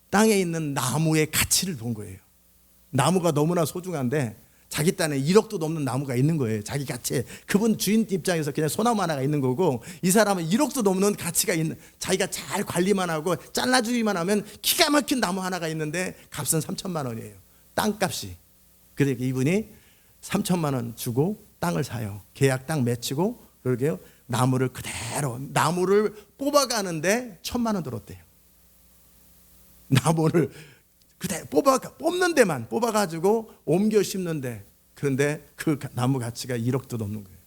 땅에 있는 나무의 가치를 본 거예요. 나무가 너무나 소중한데 자기 땅에 1억도 넘는 나무가 있는 거예요. 자기 가치에. 그분 주인 입장에서 그냥 소나무 하나가 있는 거고, 이 사람은 1억도 넘는 가치가 있는, 자기가 잘 관리만 하고 잘라주기만 하면 기가 막힌 나무 하나가 있는데 값은 3천만 원이에요. 땅값이. 그러니까 이분이 3천만 원 주고 땅을 사요. 계약 땅 맺히고, 그러게요. 나무를 그대로, 나무를 뽑아가는데 1,000만 원 들었대요. 나무를 그대로 뽑는 데만 뽑아가지고 옮겨 심는데, 그런데 그 나무 가치가 1억도 넘는 거예요.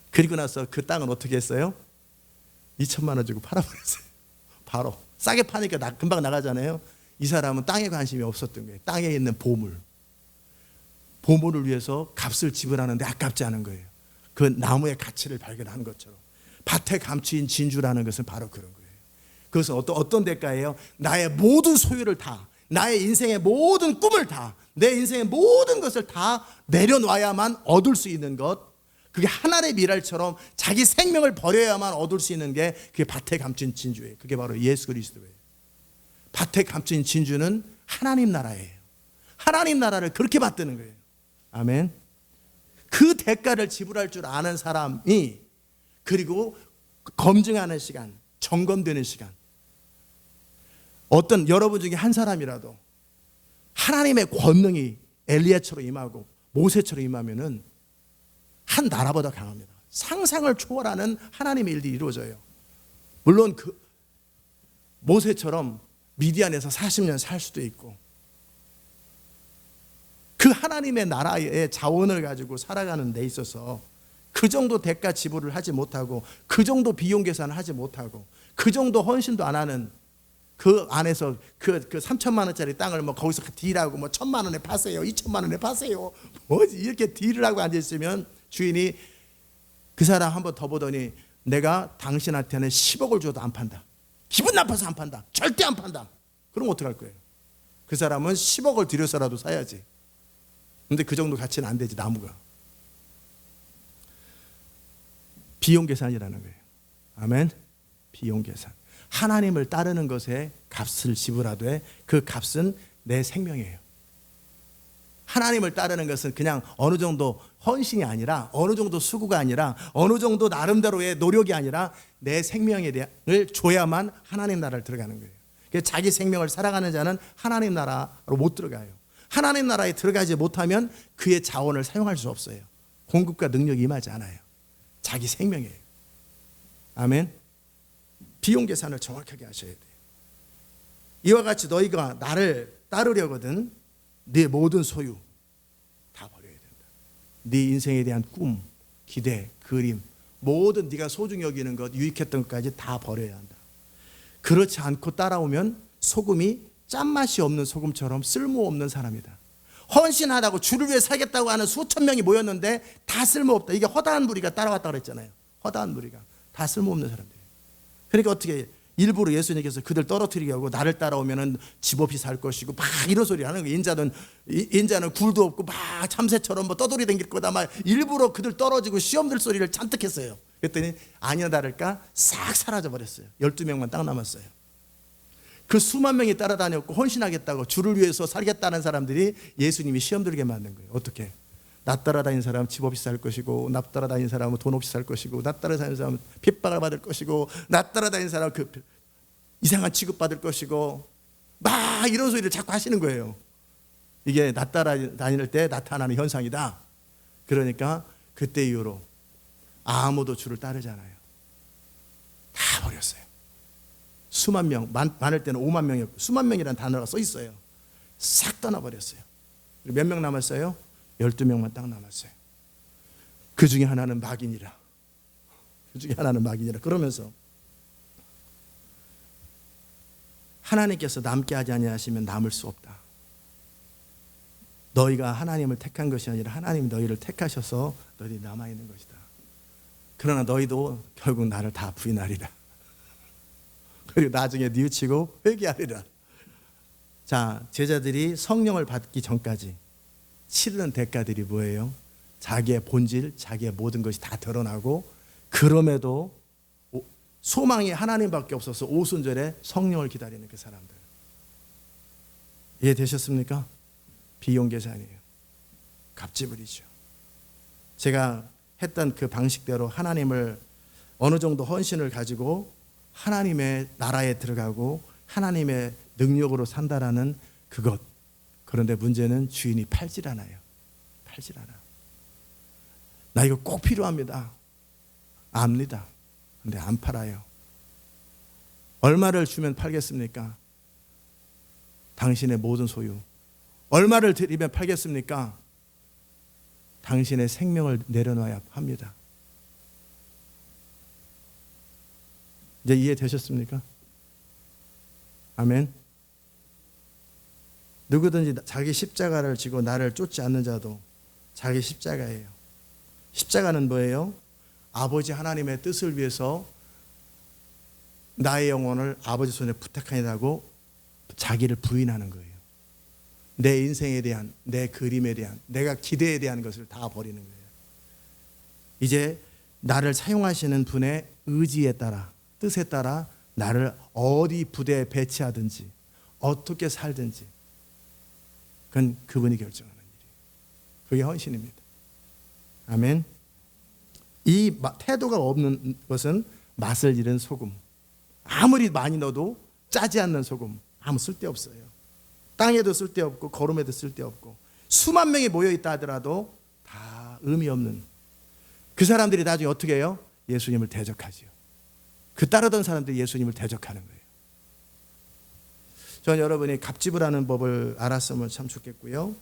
그리고 나서 그 땅은 어떻게 했어요? 2천만 원 주고 팔아버렸어요. 바로 싸게 파니까 금방 나가잖아요. 이 사람은 땅에 관심이 없었던 거예요. 땅에 있는 보물을 위해서 값을 지불하는데 아깝지 않은 거예요. 그 나무의 가치를 발견하는 것처럼 밭에 감추인 진주라는 것은 바로 그런 거예요. 그것은 어떤 대가예요? 나의 모든 소유를 다, 나의 인생의 모든 꿈을 다, 내 인생의 모든 것을 다 내려놔야만 얻을 수 있는 것, 그게 하나의 미랄처럼 자기 생명을 버려야만 얻을 수 있는 게 그게 밭에 감춘 진주예요. 그게 바로 예수 그리스도예요. 밭에 감춘 진주는 하나님 나라예요. 하나님 나라를 그렇게 받드는 거예요. 아멘. 그 대가를 지불할 줄 아는 사람이, 그리고 검증하는 시간, 점검되는 시간. 어떤 여러분 중에 한 사람이라도 하나님의 권능이 엘리야처럼 임하고 모세처럼 임하면은 한 나라보다 강합니다. 상상을 초월하는 하나님의 일들이 이루어져요. 물론 그 모세처럼 미디안에서 40년 살 수도 있고, 그 하나님의 나라의 자원을 가지고 살아가는 데 있어서 그 정도 대가 지불을 하지 못하고, 그 정도 비용 계산을 하지 못하고, 그 정도 헌신도 안 하는 그 안에서 그 3천만 원짜리 땅을 뭐 거기서 딜하고 뭐 1,000만 원에 파세요, 2천만 원에 파세요, 뭐지 이렇게 딜을 하고 앉아 있으면 주인이 그 사람 한번 더 보더니 내가 당신한테는 10억을 줘도 안 판다. 기분 나빠서 안 판다. 절대 안 판다. 그럼 어떡할 거예요? 그 사람은 10억을 들여서라도 사야지. 근데 그 정도 가치는 안 되지, 나무가. 비용 계산이라는 거예요. 아멘. 비용 계산. 하나님을 따르는 것에 값을 지불하되 그 값은 내 생명이에요. 하나님을 따르는 것은 그냥 어느 정도 헌신이 아니라, 어느 정도 수고가 아니라, 어느 정도 나름대로의 노력이 아니라 내 생명에 대한을 줘야만 하나님 나라를 들어가는 거예요. 자기 생명을 살아가는 자는 하나님 나라로 못 들어가요. 하나님 나라에 들어가지 못하면 그의 자원을 사용할 수 없어요. 공급과 능력이 임하지 않아요. 자기 생명이에요. 아멘. 비용 계산을 정확하게 하셔야 돼요. 이와 같이 너희가 나를 따르려거든 네 모든 소유 다 버려야 된다. 네 인생에 대한 꿈, 기대, 그림, 모든 네가 소중히 여기는 것, 유익했던 것까지 다 버려야 한다. 그렇지 않고 따라오면 소금이 짠맛이 없는 소금처럼 쓸모없는 사람이다. 헌신하다고 주를 위해 살겠다고 하는 수천 명이 모였는데 다 쓸모없다. 이게 허다한 무리가 따라왔다고 그랬잖아요. 허다한 무리가 다 쓸모없는 사람들이에요. 그러니까 어떻게 일부러 예수님께서 그들 떨어뜨리게 하고 나를 따라오면은 집 없이 살 것이고 막 이런 소리 하는 거예요. 인자는 굴도 없고 막 참새처럼 뭐 떠돌이 댕길 거다 막 일부러 그들 떨어지고 시험들 소리를 잔뜩 했어요. 그랬더니 아니나 다를까 싹 사라져 버렸어요. 12명만 딱 남았어요. 그 수만 명이 따라다녔고 헌신하겠다고 주를 위해서 살겠다는 사람들이 예수님이 시험 들게 만든 거예요. 어떻게? 나 따라다니는 사람은 집 없이 살 것이고, 나 따라다니는 사람은 돈 없이 살 것이고, 나 따라다니는 사람은 핍박을 받을 것이고, 나 따라다니는 사람은 그 이상한 취급받을 것이고, 막 이런 소리를 자꾸 하시는 거예요. 이게 나 따라다닐 때 나타나는 현상이다. 그러니까 그때 이후로 아무도 주를 따르잖아요. 다 버렸어요. 수만 명, 많을 때는 5만 명이었고 수만 명이라는 단어가 써 있어요. 싹 떠나버렸어요. 몇 명 남았어요? 12명만 딱 남았어요. 그 중에 하나는 막인이라. 그러면서 하나님께서 남게 하지 아니하시면 남을 수 없다. 너희가 하나님을 택한 것이 아니라 하나님이 너희를 택하셔서 너희들이 남아있는 것이다. 그러나 너희도 결국 나를 다 부인하리라. 그리고 나중에 뉘우치고 회개하리라. 자, 제자들이 성령을 받기 전까지 치르는 대가들이 뭐예요? 자기의 본질, 자기의 모든 것이 다 드러나고 그럼에도 소망이 하나님밖에 없어서 오순절에 성령을 기다리는 그 사람들. 이해되셨습니까? 비용 계산이에요. 갑질이죠. 제가 했던 그 방식대로 하나님을 어느 정도 헌신을 가지고 하나님의 나라에 들어가고 하나님의 능력으로 산다라는 그것. 그런데 문제는 주인이 팔질 않아요. 팔질 않아. 나 이거 꼭 필요합니다. 압니다. 근데 안 팔아요. 얼마를 주면 팔겠습니까? 당신의 모든 소유. 얼마를 드리면 팔겠습니까? 당신의 생명을 내려놔야 합니다. 이제 이해되셨습니까? 아멘. 누구든지 자기 십자가를 지고 나를 쫓지 않는 자도 자기 십자가예요. 십자가는 뭐예요? 아버지 하나님의 뜻을 위해서 나의 영혼을 아버지 손에 부탁하니라고 자기를 부인하는 거예요. 내 인생에 대한, 내 그림에 대한, 내가 기대에 대한 것을 다 버리는 거예요. 이제 나를 사용하시는 분의 의지에 따라, 뜻에 따라 나를 어디 부대에 배치하든지 어떻게 살든지 그건 그분이 결정하는 일이에요. 그게 헌신입니다. 아멘. 이 태도가 없는 것은 맛을 잃은 소금. 아무리 많이 넣어도 짜지 않는 소금. 아무 쓸데없어요. 땅에도 쓸데없고 거름에도 쓸데없고 수만 명이 모여있다 하더라도 다 의미 없는 그 사람들이 나중에 어떻게 해요? 예수님을 대적하지요. 그 따르던 사람들이 예수님을 대적하는 거예요. 전 여러분이 갑질하는 법을 알았으면 참 좋겠고요.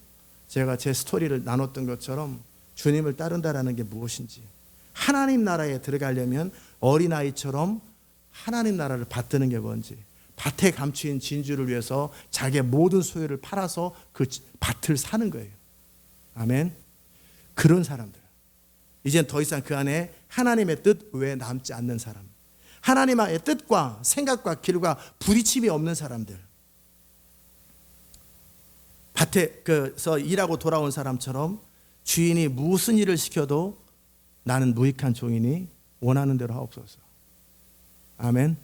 제가 제 스토리를 나눴던 것처럼 주님을 따른다라는 게 무엇인지, 하나님 나라에 들어가려면 어린아이처럼 하나님 나라를 받드는 게 뭔지, 밭에 감추인 진주를 위해서 자기의 모든 소유를 팔아서 그 밭을 사는 거예요. 아멘. 그런 사람들. 이젠 더 이상 그 안에 하나님의 뜻 외에 남지 않는 사람. 하나님의 뜻과 생각과 길과 부딪힘이 없는 사람들. 밭에서 일하고 돌아온 사람처럼 주인이 무슨 일을 시켜도 나는 무익한 종이니 원하는 대로 하옵소서. 아멘.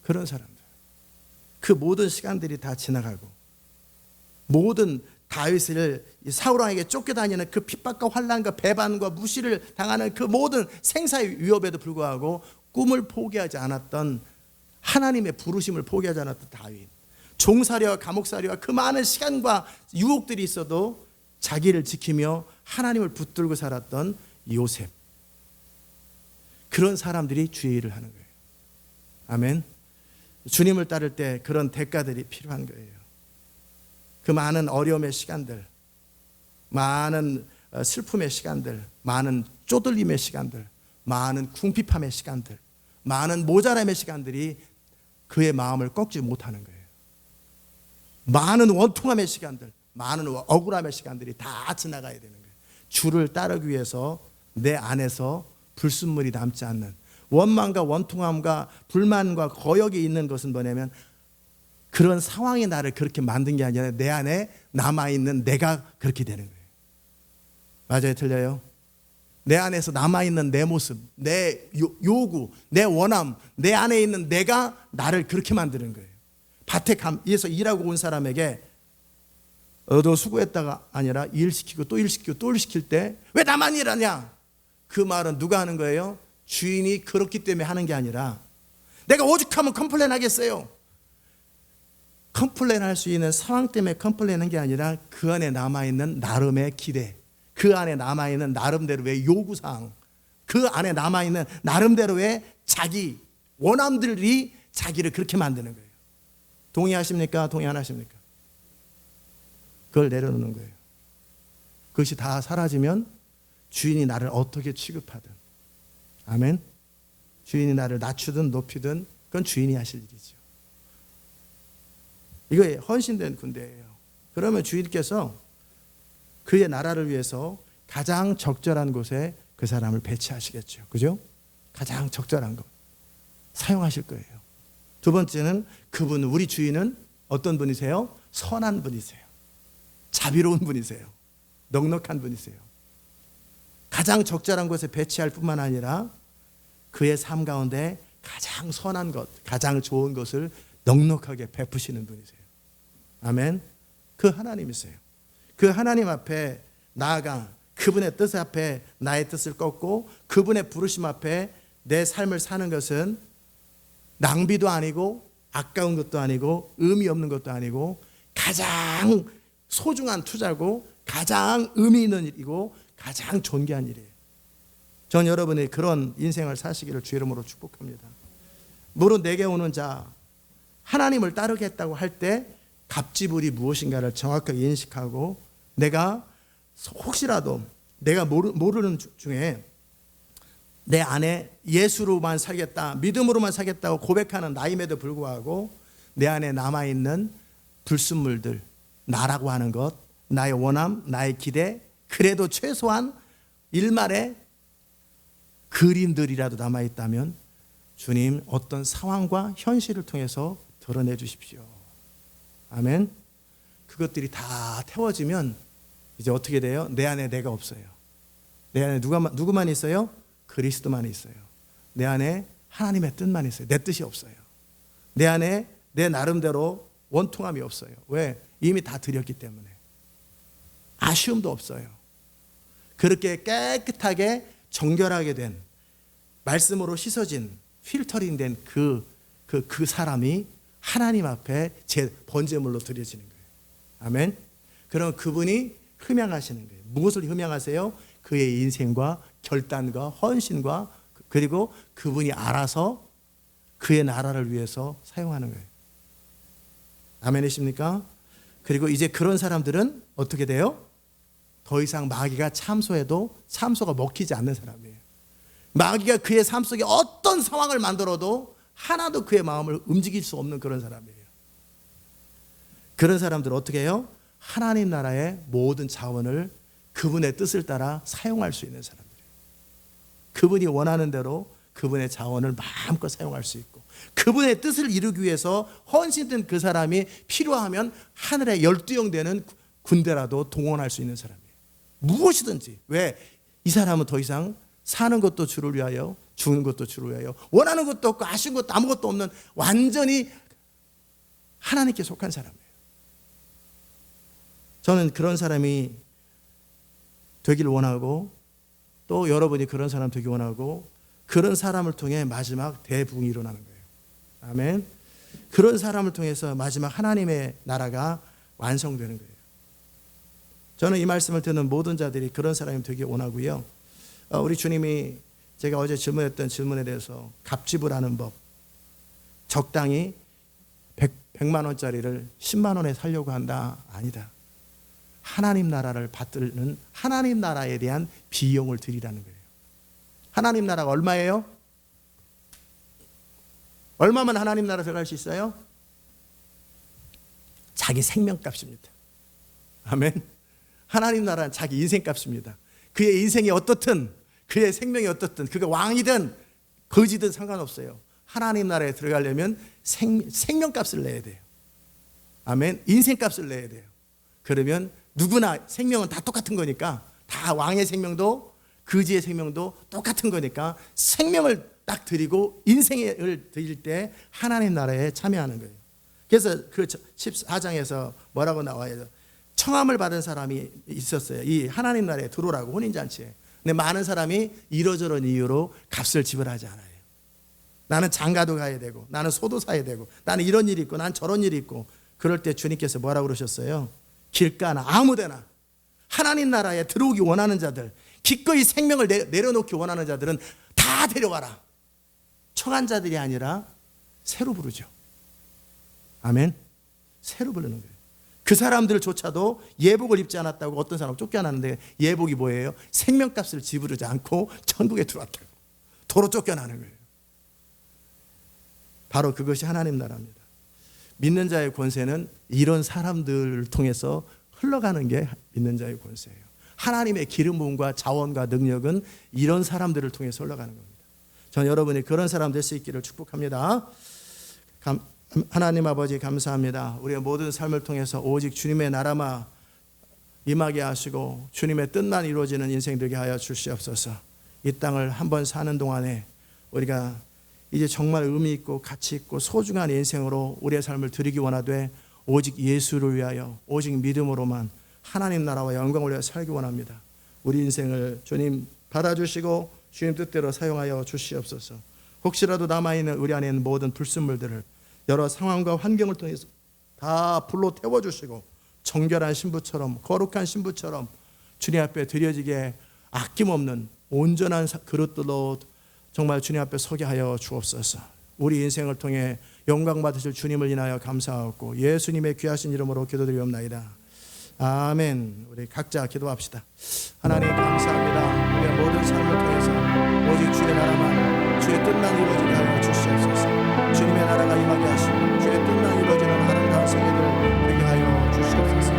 그런 사람들. 그 모든 시간들이 다 지나가고 모든 다윗을 사울왕에게 쫓겨다니는 그 핍박과 환난과 배반과 무시를 당하는 그 모든 생사의 위협에도 불구하고 꿈을 포기하지 않았던 하나님의 부르심을 포기하지 않았던 다윗, 종살이와 감옥살이와 그 많은 시간과 유혹들이 있어도 자기를 지키며 하나님을 붙들고 살았던 요셉, 그런 사람들이 주의 일을 하는 거예요. 아멘. 주님을 따를 때 그런 대가들이 필요한 거예요. 그 많은 어려움의 시간들, 많은 슬픔의 시간들, 많은 쪼들림의 시간들, 많은 궁핍함의 시간들, 많은 모자람의 시간들이 그의 마음을 꺾지 못하는 거예요. 많은 원통함의 시간들, 많은 억울함의 시간들이 다 지나가야 되는 거예요. 주를 따르기 위해서 내 안에서 불순물이 남지 않는, 원망과 원통함과 불만과 거역이 있는 것은 뭐냐면 그런 상황이 나를 그렇게 만든 게 아니라 내 안에 남아있는 내가 그렇게 되는 거예요. 맞아요, 틀려요? 내 안에서 남아있는 내 모습, 내 요구, 내 원함, 내 안에 있는 내가 나를 그렇게 만드는 거예요. 밭에 위에서 일하고 온 사람에게 너 수고했다가 아니라 일 시키고 또 일 시키고 또 일 시킬 때 왜 나만 일하냐? 그 말은 누가 하는 거예요? 주인이 그렇기 때문에 하는 게 아니라 내가 오죽하면 컴플레인 하겠어요. 컴플레인 할 수 있는 상황 때문에 컴플레인 한 게 아니라 그 안에 남아있는 나름의 기대, 그 안에 남아있는 나름대로의 요구사항, 그 안에 남아있는 나름대로의 자기 원함들이 자기를 그렇게 만드는 거예요. 동의하십니까? 동의 안 하십니까? 그걸 내려놓는 거예요. 그것이 다 사라지면 주인이 나를 어떻게 취급하든, 아멘. 주인이 나를 낮추든 높이든 그건 주인이 하실 일이죠. 이거 헌신된 군대예요. 그러면 주인께서 그의 나라를 위해서 가장 적절한 곳에 그 사람을 배치하시겠죠. 그죠? 가장 적절한 것 사용하실 거예요. 두 번째는 그분, 우리 주인은 어떤 분이세요? 선한 분이세요. 자비로운 분이세요. 넉넉한 분이세요. 가장 적절한 곳에 배치할 뿐만 아니라 그의 삶 가운데 가장 선한 것, 가장 좋은 것을 넉넉하게 베푸시는 분이세요. 아멘. 그 하나님이세요. 그 하나님 앞에 나아가 그분의 뜻 앞에 나의 뜻을 꺾고 그분의 부르심 앞에 내 삶을 사는 것은 낭비도 아니고 아까운 것도 아니고 의미 없는 것도 아니고 가장 소중한 투자고 가장 의미 있는 일이고 가장 존귀한 일이에요. 전 여러분이 그런 인생을 사시기를 주 이름으로 축복합니다. 물론 내게 오는 자, 하나님을 따르겠다고 할 때 갑지불이 무엇인가를 정확하게 인식하고 내가 혹시라도 내가 모르는 중에 내 안에 예수로만 살겠다, 믿음으로만 살겠다고 고백하는 나임에도 불구하고 내 안에 남아있는 불순물들, 나라고 하는 것, 나의 원함, 나의 기대, 그래도 최소한 일말의 그림들이라도 남아있다면 주님 어떤 상황과 현실을 통해서 드러내 주십시오. 아멘. 그것들이 다 태워지면 이제 어떻게 돼요? 내 안에 내가 없어요. 내 안에 누구만 있어요? 그리스도만 있어요. 내 안에 하나님의 뜻만 있어요. 내 뜻이 없어요. 내 안에 내 나름대로 원통함이 없어요. 왜? 이미 다 드렸기 때문에. 아쉬움도 없어요. 그렇게 깨끗하게 정결하게 된, 말씀으로 씻어진, 필터링 된 그 사람이 하나님 앞에 제 번제물로 드려지는 거예요. 아멘. 그럼 그분이 흠양하시는 거예요. 무엇을 흠양하세요? 그의 인생과 결단과 헌신과 그리고 그분이 알아서 그의 나라를 위해서 사용하는 거예요. 아멘이십니까? 그리고 이제 그런 사람들은 어떻게 돼요? 더 이상 마귀가 참소해도 참소가 먹히지 않는 사람이에요. 마귀가 그의 삶 속에 어떤 상황을 만들어도 하나도 그의 마음을 움직일 수 없는 그런 사람이에요. 그런 사람들은 어떻게 해요? 하나님 나라의 모든 자원을 그분의 뜻을 따라 사용할 수 있는 사람들이에요. 그분이 원하는 대로 그분의 자원을 마음껏 사용할 수 있고 그분의 뜻을 이루기 위해서 헌신된 그 사람이 필요하면 하늘의 12형 되는 군대라도 동원할 수 있는 사람이에요. 무엇이든지. 왜? 이 사람은 더 이상 사는 것도 주를 위하여 죽는 것도 주를 위하여 원하는 것도 없고 아쉬운 것도 아무것도 없는 완전히 하나님께 속한 사람이에요. 저는 그런 사람이 되길 원하고 또 여러분이 그런 사람 되길 원하고 그런 사람을 통해 마지막 대부흥이 일어나는 거예요. 아멘. 그런 사람을 통해서 마지막 하나님의 나라가 완성되는 거예요. 저는 이 말씀을 듣는 모든 자들이 그런 사람이 되기 원하고요. 우리 주님이 제가 어제 질문했던 질문에 대해서 갑지불하는 법, 적당히 100만 원짜리를 10만 원에 살려고 한다. 아니다. 하나님 나라를 받드는 하나님 나라에 대한 비용을 드리라는 거예요. 하나님 나라가 얼마예요? 얼마면 하나님 나라 들어갈 수 있어요? 자기 생명값입니다. 아멘. 하나님 나라는 자기 인생값입니다. 그의 인생이 어떻든, 그의 생명이 어떻든, 그가 왕이든 거지든 상관없어요. 하나님 나라에 들어가려면 생명값을 내야 돼요. 아멘. 인생값을 내야 돼요. 그러면 누구나 생명은 다 똑같은 거니까, 다 왕의 생명도 거지의 생명도 똑같은 거니까 생명을 딱 드리고 인생을 드릴 때 하나님 나라에 참여하는 거예요. 그래서 그 14장에서 뭐라고 나와요? 청함을 받은 사람이 있었어요. 이 하나님 나라에 들어오라고, 혼인잔치에. 근데 많은 사람이 이러저런 이유로 값을 지불하지 않아요. 나는 장가도 가야 되고, 나는 소도 사야 되고, 나는 이런 일이 있고, 난 저런 일이 있고. 그럴 때 주님께서 뭐라고 그러셨어요? 길가나 아무데나 하나님 나라에 들어오기 원하는 자들, 기꺼이 생명을 내려놓기 원하는 자들은 다 데려가라. 청한 자들이 아니라 새로 부르죠. 아멘. 새로 부르는 거예요. 그 사람들조차도 예복을 입지 않았다고 어떤 사람은 쫓겨나는데, 예복이 뭐예요? 생명값을 지불하지 않고 천국에 들어왔다고. 도로 쫓겨나는 거예요. 바로 그것이 하나님 나라입니다. 믿는 자의 권세는 이런 사람들을 통해서 흘러가는 게 믿는 자의 권세예요. 하나님의 기름 부음과 자원과 능력은 이런 사람들을 통해서 흘러가는 겁니다. 전 여러분이 그런 사람 될 수 있기를 축복합니다. 하나님 아버지 감사합니다. 우리의 모든 삶을 통해서 오직 주님의 나라만 임하게 하시고 주님의 뜻만 이루어지는 인생 되게 하여 주시옵소서. 이 땅을 한번 사는 동안에 우리가 이제 정말 의미 있고 가치 있고 소중한 인생으로 우리의 삶을 드리기 원하되, 오직 예수를 위하여 오직 믿음으로만 하나님 나라와 영광을 위하여 살기 원합니다. 우리 인생을 주님 받아주시고 주님 뜻대로 사용하여 주시옵소서. 혹시라도 남아있는 우리 안에 있는 모든 불순물들을 여러 상황과 환경을 통해서 다 불로 태워주시고 정결한 신부처럼, 거룩한 신부처럼 주님 앞에 드려지게 아낌없는 온전한 그릇들로 정말 주님 앞에 서게 하여 주옵소서. 우리 인생을 통해 영광 받으실 주님을 인하여 감사하고 예수님의 귀하신 이름으로 기도드리옵나이다. 아멘. 우리 각자 기도합시다. 하나님 감사합니다. 우리의 모든 삶을 통해서 오직 주의 나라만, 주의 뜻만 이루어지게 하여 주시옵소서. 주님의 나라가 임하게 하시고 주의 뜻만 이루어지는 아름다운 세계를 되게 하여 주시옵소서.